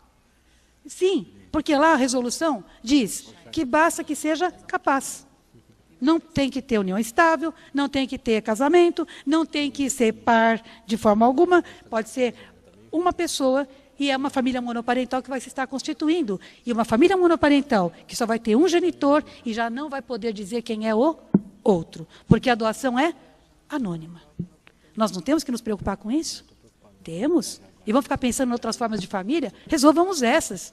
Sim, porque lá a resolução diz que basta que seja capaz. Não tem que ter união estável, não tem que ter casamento, não tem que ser par de forma alguma, pode ser uma pessoa e é uma família monoparental que vai se estar constituindo. E uma família monoparental que só vai ter um genitor e já não vai poder dizer quem é o outro, porque a doação é anônima. Nós não temos que nos preocupar com isso? Temos. E vamos ficar pensando em outras formas de família? Resolvamos essas,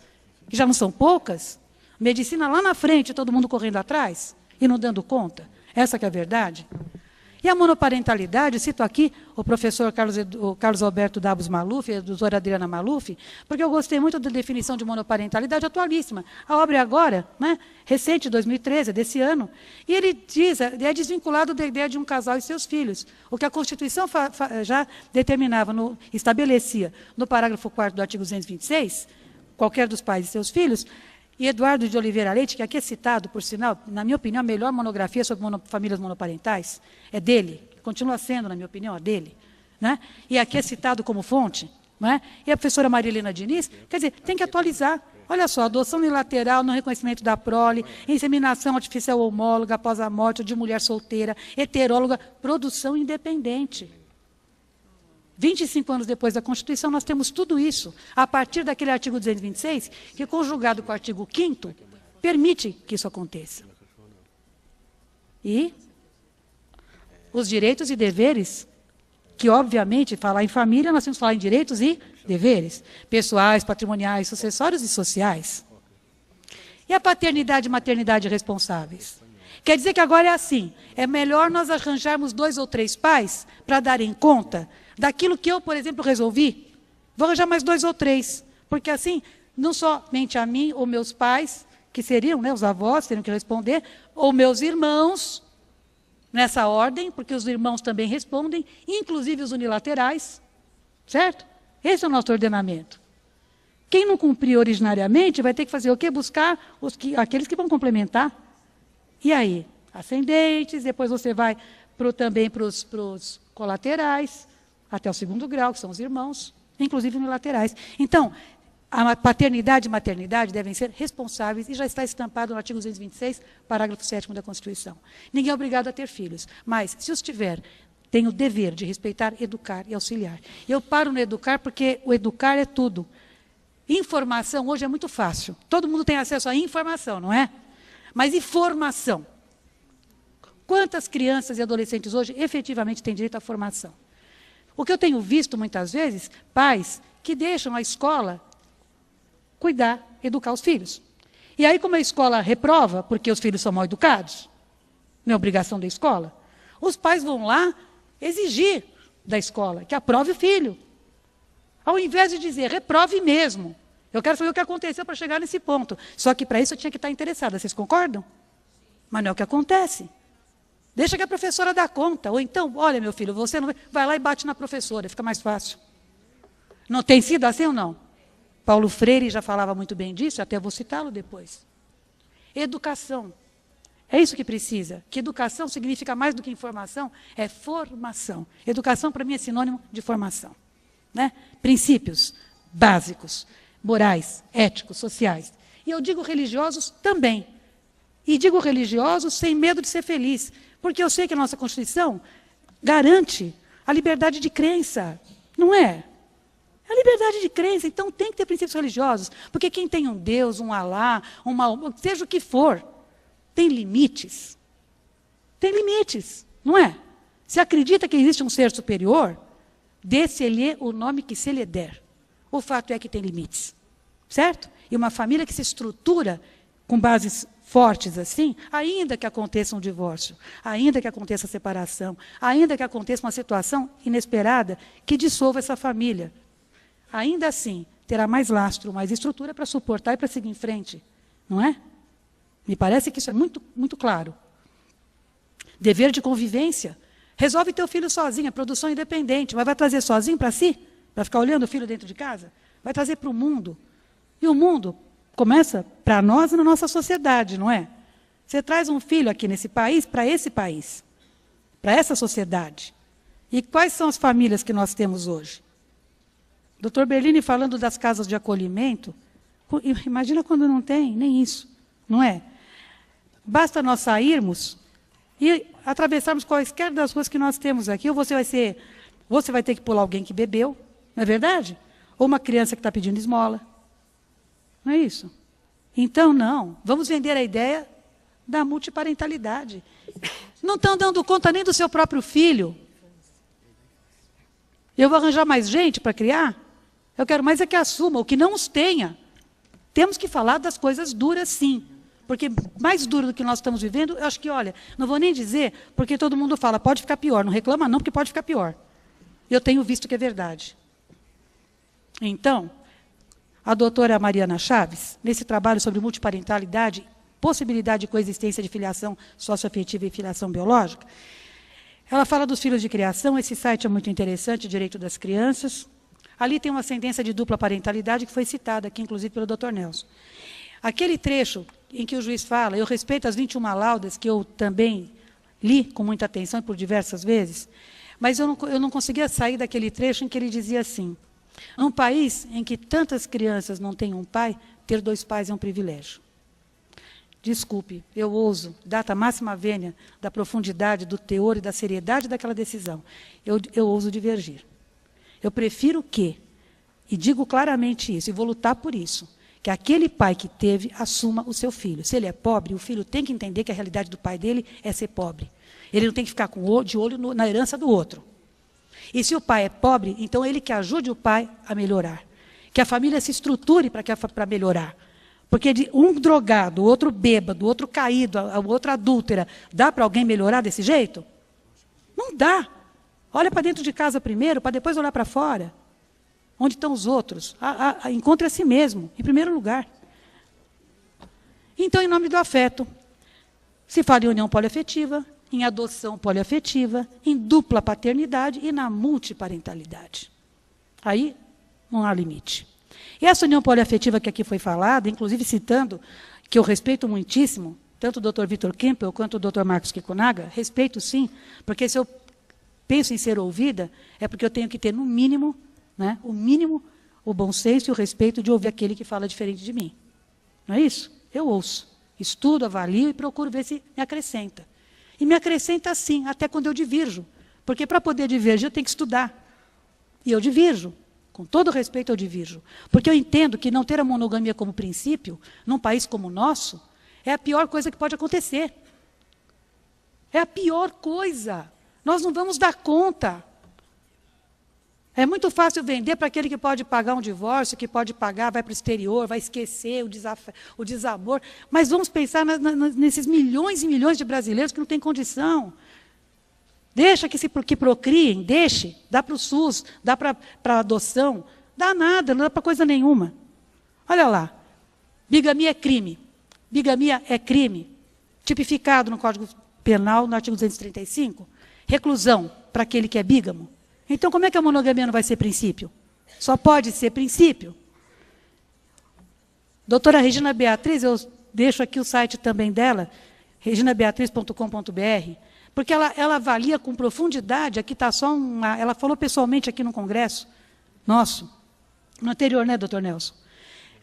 que já não são poucas. Medicina lá na frente, todo mundo correndo atrás e não dando conta. Essa que é a verdade. E a monoparentalidade, cito aqui o professor Carlos Alberto Dabos Maluf, a doutora Adriana Maluf, porque eu gostei muito da definição de monoparentalidade atualíssima. A obra é agora, né, recente, 2013, desse ano. E ele diz, é desvinculado da ideia de um casal e seus filhos. O que a Constituição já determinava, estabelecia no parágrafo 4º do artigo 226, qualquer dos pais e seus filhos. E Eduardo de Oliveira Leite, que aqui é citado, por sinal, na minha opinião, a melhor monografia sobre famílias monoparentais, é dele, continua sendo, na minha opinião, a dele. Né? E aqui é citado como fonte. Né? E a professora Marilena Diniz, quer dizer, tem que atualizar. Olha só, adoção unilateral no reconhecimento da prole, inseminação artificial homóloga após a morte de mulher solteira, heteróloga, produção independente. 25 anos depois da Constituição, nós temos tudo isso, a partir daquele artigo 226, que, conjugado com o artigo 5º, permite que isso aconteça. E os direitos e deveres, que, obviamente, falar em família, nós temos que falar em direitos e deveres, pessoais, patrimoniais, sucessórios e sociais. E a paternidade e maternidade responsáveis? Quer dizer que agora é assim, é melhor nós arranjarmos 2 ou 3 pais para darem conta daquilo que eu, por exemplo, resolvi. Vou arranjar mais 2 ou 3, porque assim, não somente a mim ou meus pais, que seriam, né, os avós, teriam que responder, ou meus irmãos, nessa ordem, porque os irmãos também respondem, inclusive os unilaterais, certo? Esse é o nosso ordenamento. Quem não cumprir originariamente vai ter que fazer o quê? Buscar aqueles que vão complementar. E aí? Ascendentes, depois você vai também para os colaterais, até o 2º grau, que são os irmãos, inclusive unilaterais. Então, a paternidade e maternidade devem ser responsáveis, e já está estampado no artigo 226, parágrafo 7º da Constituição. Ninguém é obrigado a ter filhos, mas, se os tiver, tem o dever de respeitar, educar e auxiliar. Eu paro no educar porque o educar é tudo. Informação hoje é muito fácil. Todo mundo tem acesso à informação, não é? Mas e formação? Quantas crianças e adolescentes hoje efetivamente têm direito à formação? O que eu tenho visto muitas vezes, pais que deixam a escola cuidar, educar os filhos. E aí, como a escola reprova, porque os filhos são mal educados, não é obrigação da escola, os pais vão lá exigir da escola que aprove o filho. Ao invés de dizer, reprove mesmo. Eu quero saber o que aconteceu para chegar nesse ponto. Só que para isso eu tinha que estar interessada. Vocês concordam? Mas não é o que acontece. Deixa que a professora dá conta. Ou então, olha, meu filho, você não vai lá e bate na professora, fica mais fácil. Não tem sido assim ou não? Paulo Freire já falava muito bem disso, até vou citá-lo depois. Educação. É isso que precisa. Que educação significa mais do que informação, é formação. Educação, para mim, é sinônimo de formação. Né? Princípios básicos, morais, éticos, sociais. E eu digo religiosos também. E digo religiosos sem medo de ser feliz, porque eu sei que a nossa Constituição garante a liberdade de crença, não é? É a liberdade de crença, então tem que ter princípios religiosos, porque quem tem um Deus, um Alá, seja o que for, tem limites. Tem limites, não é? Se acredita que existe um ser superior, dê-se-lhe o nome que se lhe der. O fato é que tem limites, certo? E uma família que se estrutura com bases fortes assim, ainda que aconteça um divórcio, ainda que aconteça a separação, ainda que aconteça uma situação inesperada que dissolva essa família, ainda assim terá mais lastro, mais estrutura para suportar e para seguir em frente, não é? Me parece que isso é muito, muito claro. Dever de convivência. Resolve teu filho sozinho, é produção independente, mas vai trazer sozinho para si? Para ficar olhando o filho dentro de casa? Vai trazer para o mundo. E o mundo começa para nós e na nossa sociedade, não é? Você traz um filho aqui nesse país, para essa sociedade. E quais são as famílias que nós temos hoje? Dr. Berlini falando das casas de acolhimento, imagina quando não tem, nem isso, não é? Basta nós sairmos e atravessarmos quaisquer das ruas que nós temos aqui, ou você vai ter que pular alguém que bebeu, não é verdade? Ou uma criança que está pedindo esmola. Não é isso? Então, não. Vamos vender a ideia da multiparentalidade. Não estão dando conta nem do seu próprio filho. Eu vou arranjar mais gente para criar? Eu quero mais é que assuma, o que não os tenha. Temos que falar das coisas duras, sim. Porque mais duro do que nós estamos vivendo, eu acho que, olha, não vou nem dizer, porque todo mundo fala, pode ficar pior. Não reclama não, porque pode ficar pior. Eu tenho visto que é verdade. Então, a doutora Mariana Chaves, nesse trabalho sobre multiparentalidade, possibilidade de coexistência de filiação socioafetiva e filiação biológica, ela fala dos filhos de criação. Esse site é muito interessante, Direito das Crianças. Ali tem uma sentença de dupla parentalidade que foi citada aqui, inclusive, pelo Dr. Nelson. Aquele trecho em que o juiz fala, eu respeito as 21 laudas, que eu também li com muita atenção e por diversas vezes, mas eu não conseguia sair daquele trecho em que ele dizia assim, num país em que tantas crianças não têm um pai, ter 2 pais é um privilégio. Desculpe, eu ouso, data máxima vênia da profundidade, do teor e da seriedade daquela decisão, eu ouso divergir. Eu prefiro que, e digo claramente isso, e vou lutar por isso, que aquele pai que teve assuma o seu filho. Se ele é pobre, o filho tem que entender que a realidade do pai dele é ser pobre. Ele não tem que ficar de olho na herança do outro. E se o pai é pobre, então ele que ajude o pai a melhorar. Que a família se estruture para melhorar. Porque de um drogado, o outro bêbado, o outro caído, a outra adúltera, dá para alguém melhorar desse jeito? Não dá. Olha para dentro de casa primeiro, para depois olhar para fora. Onde estão os outros? Encontre a si mesmo, em primeiro lugar. Então, em nome do afeto, se fala em união poliafetiva, em adoção poliafetiva, em dupla paternidade e na multiparentalidade. Aí, não há limite. E essa união poliafetiva que aqui foi falada, inclusive citando, que eu respeito muitíssimo, tanto o Dr. Vitor Kempel quanto o Dr. Marcos Kikunaga, respeito sim, porque se eu penso em ser ouvida, é porque eu tenho que ter, no mínimo, né, o bom senso e o respeito de ouvir aquele que fala diferente de mim. Não é isso? Eu ouço, estudo, avalio e procuro ver se me acrescenta. E me acrescenta sim, até quando eu divirjo. Porque para poder divergir eu tenho que estudar. E eu divirjo. Com todo respeito eu divirjo. Porque eu entendo que não ter a monogamia como princípio, num país como o nosso, é a pior coisa que pode acontecer. É a pior coisa. Nós não vamos dar conta. É muito fácil vender para aquele que pode pagar um divórcio, que pode pagar, vai para o exterior, vai esquecer o desamor. Mas vamos pensar nesses milhões e milhões de brasileiros que não têm condição. Deixa que procriem, deixe. Dá para o SUS, dá para a adoção. Dá nada, não dá para coisa nenhuma. Olha lá. Bigamia é crime. Bigamia é crime. Tipificado no Código Penal, no artigo 235. Reclusão para aquele que é bígamo. Então, como é que a monogamia não vai ser princípio? Só pode ser princípio. Doutora Regina Beatriz, eu deixo aqui o site também dela, reginabeatriz.com.br, porque ela avalia com profundidade, aqui está só ela falou pessoalmente aqui no congresso nosso, no anterior, né, doutor Nelson?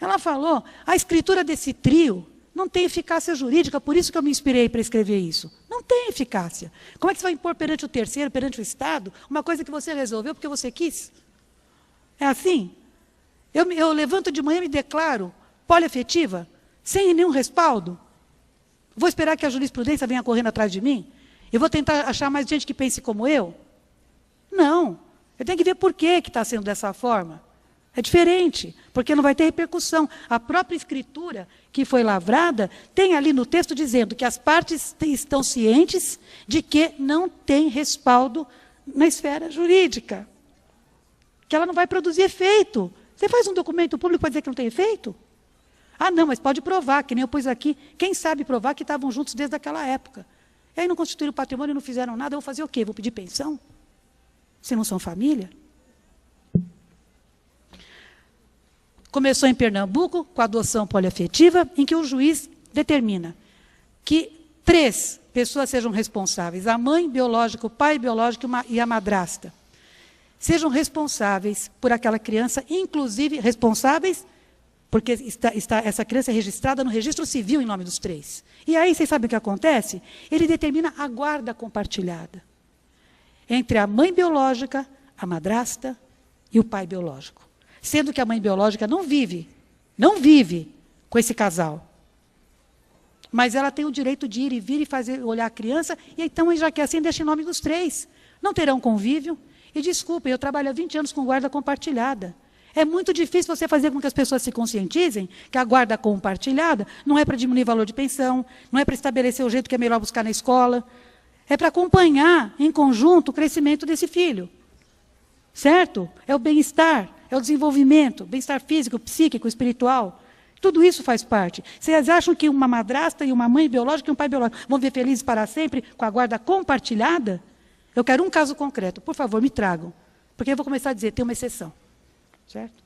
Ela falou, a escritura desse trio não tem eficácia jurídica, por isso que eu me inspirei para escrever isso. Não tem eficácia. Como é que você vai impor perante o terceiro, perante o Estado, uma coisa que você resolveu porque você quis? É assim? Eu levanto de manhã e me declaro poliafetiva, sem nenhum respaldo? Vou esperar que a jurisprudência venha correndo atrás de mim? E vou tentar achar mais gente que pense como eu? Não. Eu tenho que ver por que está sendo dessa forma. É diferente, porque não vai ter repercussão. A própria escritura que foi lavrada tem ali no texto dizendo que as partes estão cientes de que não tem respaldo na esfera jurídica. Que ela não vai produzir efeito. Você faz um documento público para dizer que não tem efeito? Ah, não, mas pode provar, que nem eu pus aqui. Quem sabe provar que estavam juntos desde aquela época? E aí não constituíram patrimônio, não fizeram nada, eu vou fazer o quê? Vou pedir pensão? Se não são família? Começou em Pernambuco, com a adoção poliafetiva, em que o juiz determina que 3 pessoas sejam responsáveis, a mãe biológica, o pai biológico e a madrasta, sejam responsáveis por aquela criança, inclusive responsáveis, porque essa criança é registrada no registro civil em nome dos 3. E aí, vocês sabem o que acontece? Ele determina a guarda compartilhada entre a mãe biológica, a madrasta e o pai biológico. Sendo que a mãe biológica não vive com esse casal. Mas ela tem o direito de ir e vir e olhar a criança, e então, já que é assim, deixa em nome dos 3. Não terão convívio. E desculpem, eu trabalho há 20 anos com guarda compartilhada. É muito difícil você fazer com que as pessoas se conscientizem que a guarda compartilhada não é para diminuir o valor de pensão, não é para estabelecer o jeito que é melhor buscar na escola, é para acompanhar em conjunto o crescimento desse filho. Certo? É o bem-estar, é o desenvolvimento, bem-estar físico, psíquico, espiritual. Tudo isso faz parte. Vocês acham que uma madrasta e uma mãe biológica e um pai biológico vão viver felizes para sempre com a guarda compartilhada? Eu quero um caso concreto. Por favor, me tragam. Porque eu vou começar a dizer, tem uma exceção. Certo?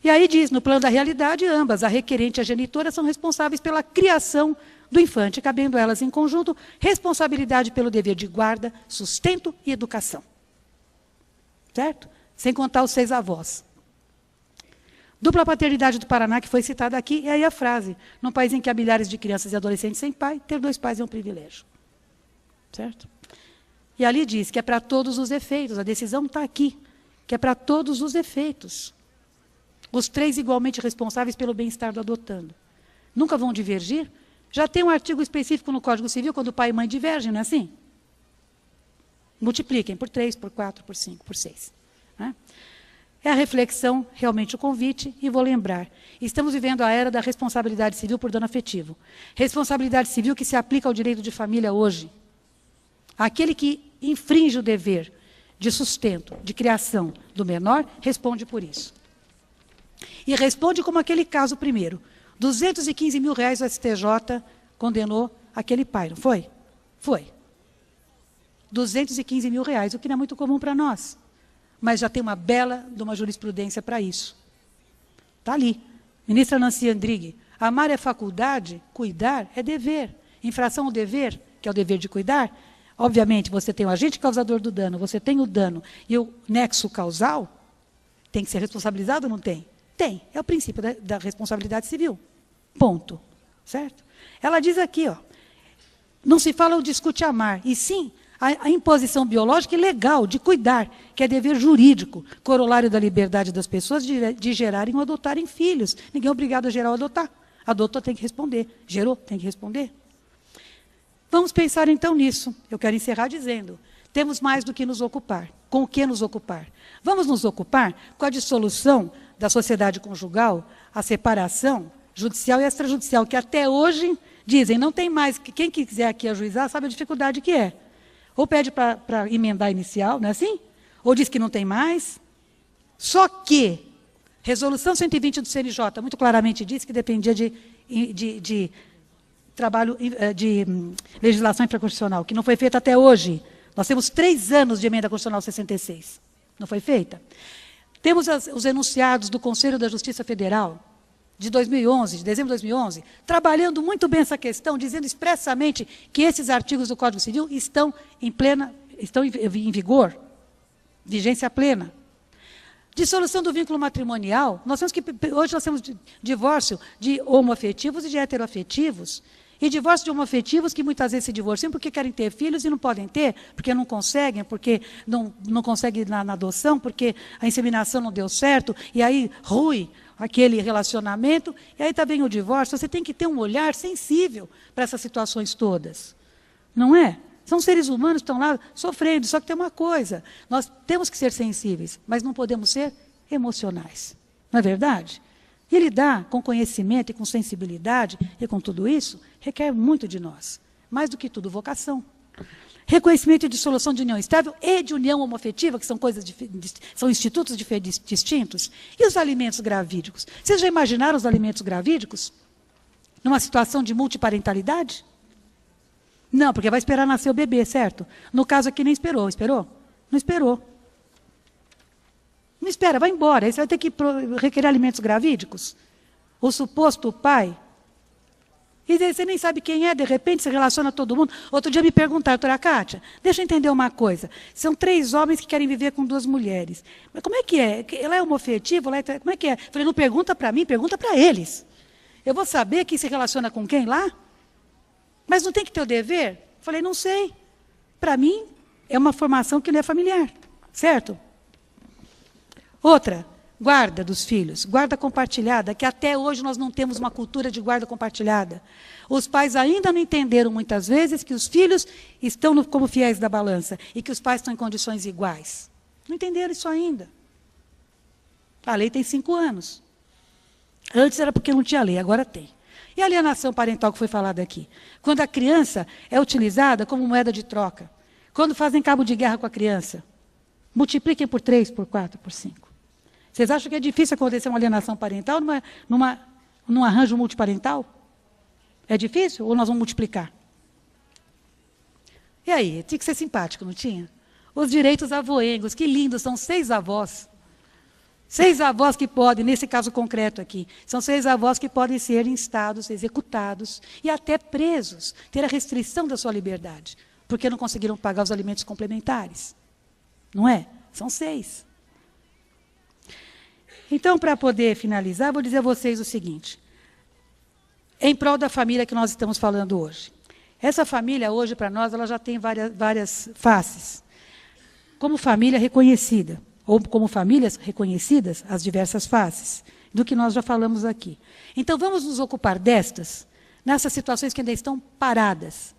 E aí diz, no plano da realidade, ambas, a requerente e a genitora, são responsáveis pela criação do infante, cabendo elas em conjunto responsabilidade pelo dever de guarda, sustento e educação. Certo? Sem contar os 6 avós. Dupla paternidade do Paraná, que foi citada aqui, e aí a frase, num país em que há milhares de crianças e adolescentes sem pai, ter 2 pais é um privilégio. Certo? E ali diz que é para todos os efeitos, a decisão está aqui, que é para todos os efeitos. Os 3 igualmente responsáveis pelo bem-estar do adotando. Nunca vão divergir? Já tem um artigo específico no Código Civil, quando pai e mãe divergem, não é assim? Multipliquem por 3, por 4, por 5, por 6. Né? É a reflexão, realmente o convite, e vou lembrar. Estamos vivendo a era da responsabilidade civil por dano afetivo. Responsabilidade civil que se aplica ao direito de família hoje. Aquele que infringe o dever de sustento, de criação do menor, responde por isso. E responde como aquele caso primeiro. 215 mil reais o STJ condenou aquele pai, não foi? Foi. 215 mil reais, o que não é muito comum para nós. Mas já tem uma bela de uma jurisprudência para isso. Está ali. Ministra Nancy Andrighi, amar é faculdade, cuidar é dever. Infração ao dever, que é o dever de cuidar, obviamente você tem o agente causador do dano, você tem o dano e o nexo causal, tem que ser responsabilizado ou não tem? Tem. É o princípio da responsabilidade civil. Ponto. Certo? Ela diz aqui, ó, não se fala ou discute amar, e sim a imposição biológica e legal de cuidar, que é dever jurídico, corolário da liberdade das pessoas de gerarem ou adotarem filhos. Ninguém é obrigado a gerar ou adotar. Adotou, tem que responder. Gerou, tem que responder. Vamos pensar então nisso. Eu quero encerrar dizendo, temos mais do que nos ocupar. Com o que nos ocupar? Vamos nos ocupar com a dissolução da sociedade conjugal, a separação judicial e extrajudicial, que até hoje dizem, não tem mais, quem quiser aqui ajuizar sabe a dificuldade que é. Ou pede para emendar a inicial, não é assim? Ou diz que não tem mais. Só que, resolução 120 do CNJ, muito claramente diz que dependia de trabalho, de legislação infraconstitucional, que não foi feita até hoje. Nós temos 3 anos de emenda constitucional 66. Não foi feita. Temos os enunciados do Conselho da Justiça Federal, de 2011, de dezembro de 2011, trabalhando muito bem essa questão, dizendo expressamente que esses artigos do Código Civil estão em vigor, vigência plena. Dissolução do vínculo matrimonial, hoje nós temos divórcio de homoafetivos e de heteroafetivos, e divórcio de homoafetivos que muitas vezes se divorciam porque querem ter filhos e não podem ter, porque não conseguem, porque não conseguem na adoção, porque a inseminação não deu certo, e aí rui aquele relacionamento, e aí também o divórcio. Você tem que ter um olhar sensível para essas situações todas. Não é? São seres humanos que estão lá sofrendo, só que tem uma coisa, nós temos que ser sensíveis, mas não podemos ser emocionais. Não é verdade? E lidar com conhecimento e com sensibilidade e com tudo isso requer muito de nós. Mais do que tudo, vocação. Reconhecimento e dissolução de união estável e de união homoafetiva, que são são institutos distintos. E os alimentos gravídicos? Vocês já imaginaram os alimentos gravídicos? Numa situação de multiparentalidade? Não, porque vai esperar nascer o bebê, certo? No caso aqui nem esperou. Esperou? Não esperou. Não espera, vai embora. Aí você vai ter que requerer alimentos gravídicos? O suposto pai. E você nem sabe quem é, de repente se relaciona a todo mundo. Outro dia me perguntaram, doutora Kátia, deixa eu entender uma coisa. São 3 homens que querem viver com 2 mulheres. Mas como é que é? Ela é homoafetiva? Como é que é? Falei, não pergunta para mim, pergunta para eles. Eu vou saber quem se relaciona com quem lá? Mas não tem que ter o dever? Falei, não sei. Para mim, é uma formação que não é familiar. Certo? Outra, guarda dos filhos, guarda compartilhada, que até hoje nós não temos uma cultura de guarda compartilhada. Os pais ainda não entenderam muitas vezes que os filhos estão como fiéis da balança e que os pais estão em condições iguais. Não entenderam isso ainda. A lei tem 5 anos. Antes era porque não tinha lei, agora tem. E a alienação parental que foi falada aqui? Quando a criança é utilizada como moeda de troca. Quando fazem cabo de guerra com a criança. Multipliquem por 3, por 4, por 5. Vocês acham que é difícil acontecer uma alienação parental num arranjo multiparental? É difícil ou nós vamos multiplicar? E aí? Tinha que ser simpático, não tinha? Os direitos avoengos, que lindos, são 6 avós. 6 avós que podem, nesse caso concreto aqui, são 6 avós que podem ser instados, executados e até presos, ter a restrição da sua liberdade, porque não conseguiram pagar os alimentos complementares. Não é? São 6. Então, para poder finalizar, vou dizer a vocês o seguinte. Em prol da família que nós estamos falando hoje. Essa família, hoje, para nós, ela já tem várias faces. Como família reconhecida, ou como famílias reconhecidas, as diversas faces, do que nós já falamos aqui. Então, vamos nos ocupar nessas situações que ainda estão paradas,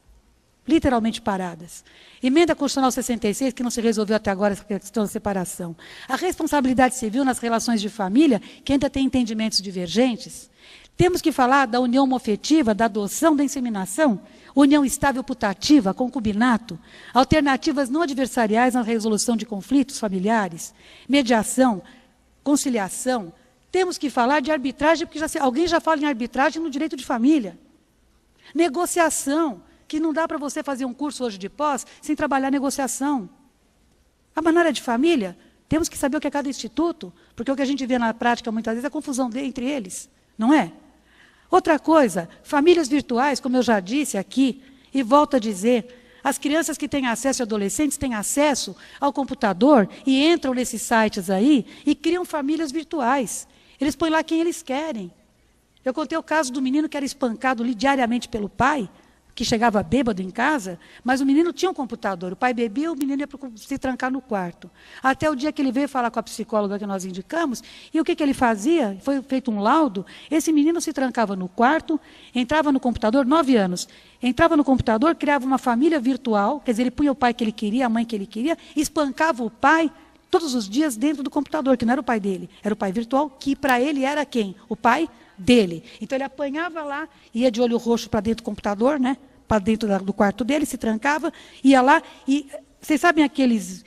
literalmente paradas. Emenda Constitucional 66, que não se resolveu até agora, essa questão da separação. A responsabilidade civil nas relações de família, que ainda tem entendimentos divergentes. Temos que falar da união homoafetiva, da adoção, da inseminação, união estável putativa, concubinato, alternativas não adversariais na resolução de conflitos familiares, mediação, conciliação. Temos que falar de arbitragem, porque alguém já fala em arbitragem no direito de família. Negociação, que não dá para você fazer um curso hoje de pós sem trabalhar negociação. A maneira de família, temos que saber o que é cada instituto, porque o que a gente vê na prática muitas vezes é a confusão entre eles, não é? Outra coisa, famílias virtuais, como eu já disse aqui, e volto a dizer, as crianças que têm acesso, adolescentes, têm acesso ao computador e entram nesses sites aí e criam famílias virtuais. Eles põem lá quem eles querem. Eu contei o caso do menino que era espancado diariamente pelo pai, que chegava bêbado em casa, mas o menino tinha um computador. O pai bebia, o menino ia se trancar no quarto. Até o dia que ele veio falar com a psicóloga que nós indicamos, e o que ele fazia? Foi feito um laudo, esse menino se trancava no quarto, entrava no computador, 9 anos, entrava no computador, criava uma família virtual, quer dizer, ele punha o pai que ele queria, a mãe que ele queria, espancava o pai todos os dias dentro do computador, que não era o pai dele, era o pai virtual, que para ele era quem? O pai dele. Então ele apanhava lá, ia de olho roxo para dentro do computador, né? Para dentro do quarto dele, se trancava, ia lá e... Vocês sabem aqueles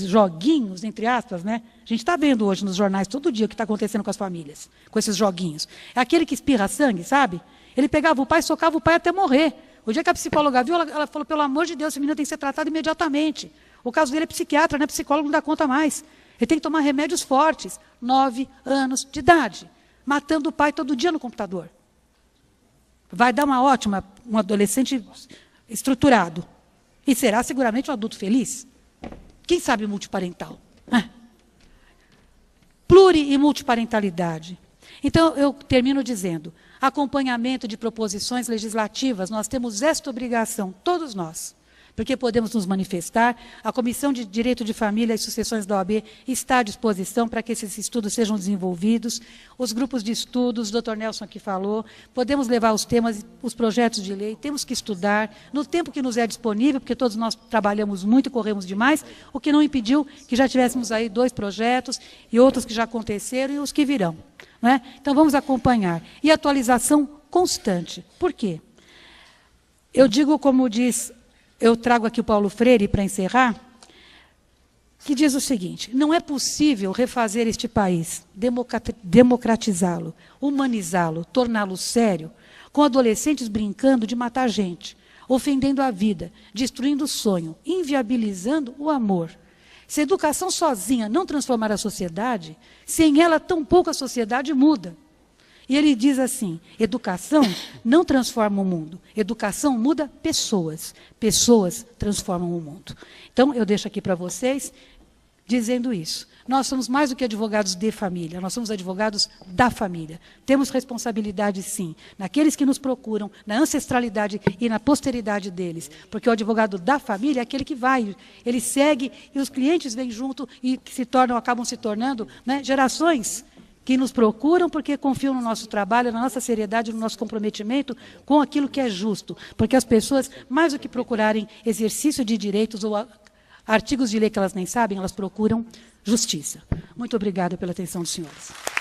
joguinhos, entre aspas, né? A gente está vendo hoje nos jornais todo dia o que está acontecendo com as famílias, com esses joguinhos. É aquele que espirra sangue, sabe? Ele pegava o pai, socava o pai até morrer. O dia que a psicóloga viu, ela falou, pelo amor de Deus, esse menino tem que ser tratado imediatamente. O caso dele é psiquiatra, não é psicólogo, não dá conta mais. Ele tem que tomar remédios fortes, 9 anos de idade, matando o pai todo dia no computador. Vai dar um adolescente estruturado. E será seguramente um adulto feliz? Quem sabe multiparental? Pluri e multiparentalidade. Então, eu termino dizendo, acompanhamento de proposições legislativas, nós temos esta obrigação, todos nós, porque podemos nos manifestar. A Comissão de Direito de Família e Sucessões da OAB está à disposição para que esses estudos sejam desenvolvidos. Os grupos de estudos, o Dr. Nelson aqui falou, podemos levar os temas, os projetos de lei, temos que estudar, no tempo que nos é disponível, porque todos nós trabalhamos muito e corremos demais, o que não impediu que já tivéssemos aí 2 projetos, e outros que já aconteceram, e os que virão. Não é? Então, vamos acompanhar. E atualização constante. Por quê? Eu digo, como diz... Eu trago aqui o Paulo Freire para encerrar, que diz o seguinte, não é possível refazer este país, democratizá-lo, humanizá-lo, torná-lo sério, com adolescentes brincando de matar gente, ofendendo a vida, destruindo o sonho, inviabilizando o amor. Se a educação sozinha não transformar a sociedade, sem ela tampouco a sociedade muda. E ele diz assim, educação não transforma o mundo, educação muda pessoas, pessoas transformam o mundo. Então, eu deixo aqui para vocês, dizendo isso. Nós somos mais do que advogados de família, nós somos advogados da família. Temos responsabilidade, sim, naqueles que nos procuram, na ancestralidade e na posteridade deles. Porque o advogado da família é aquele que vai, ele segue e os clientes vêm junto e acabam se tornando, né, gerações que nos procuram porque confiam no nosso trabalho, na nossa seriedade, no nosso comprometimento com aquilo que é justo. Porque as pessoas, mais do que procurarem exercício de direitos ou artigos de lei que elas nem sabem, elas procuram justiça. Muito obrigada pela atenção dos senhores.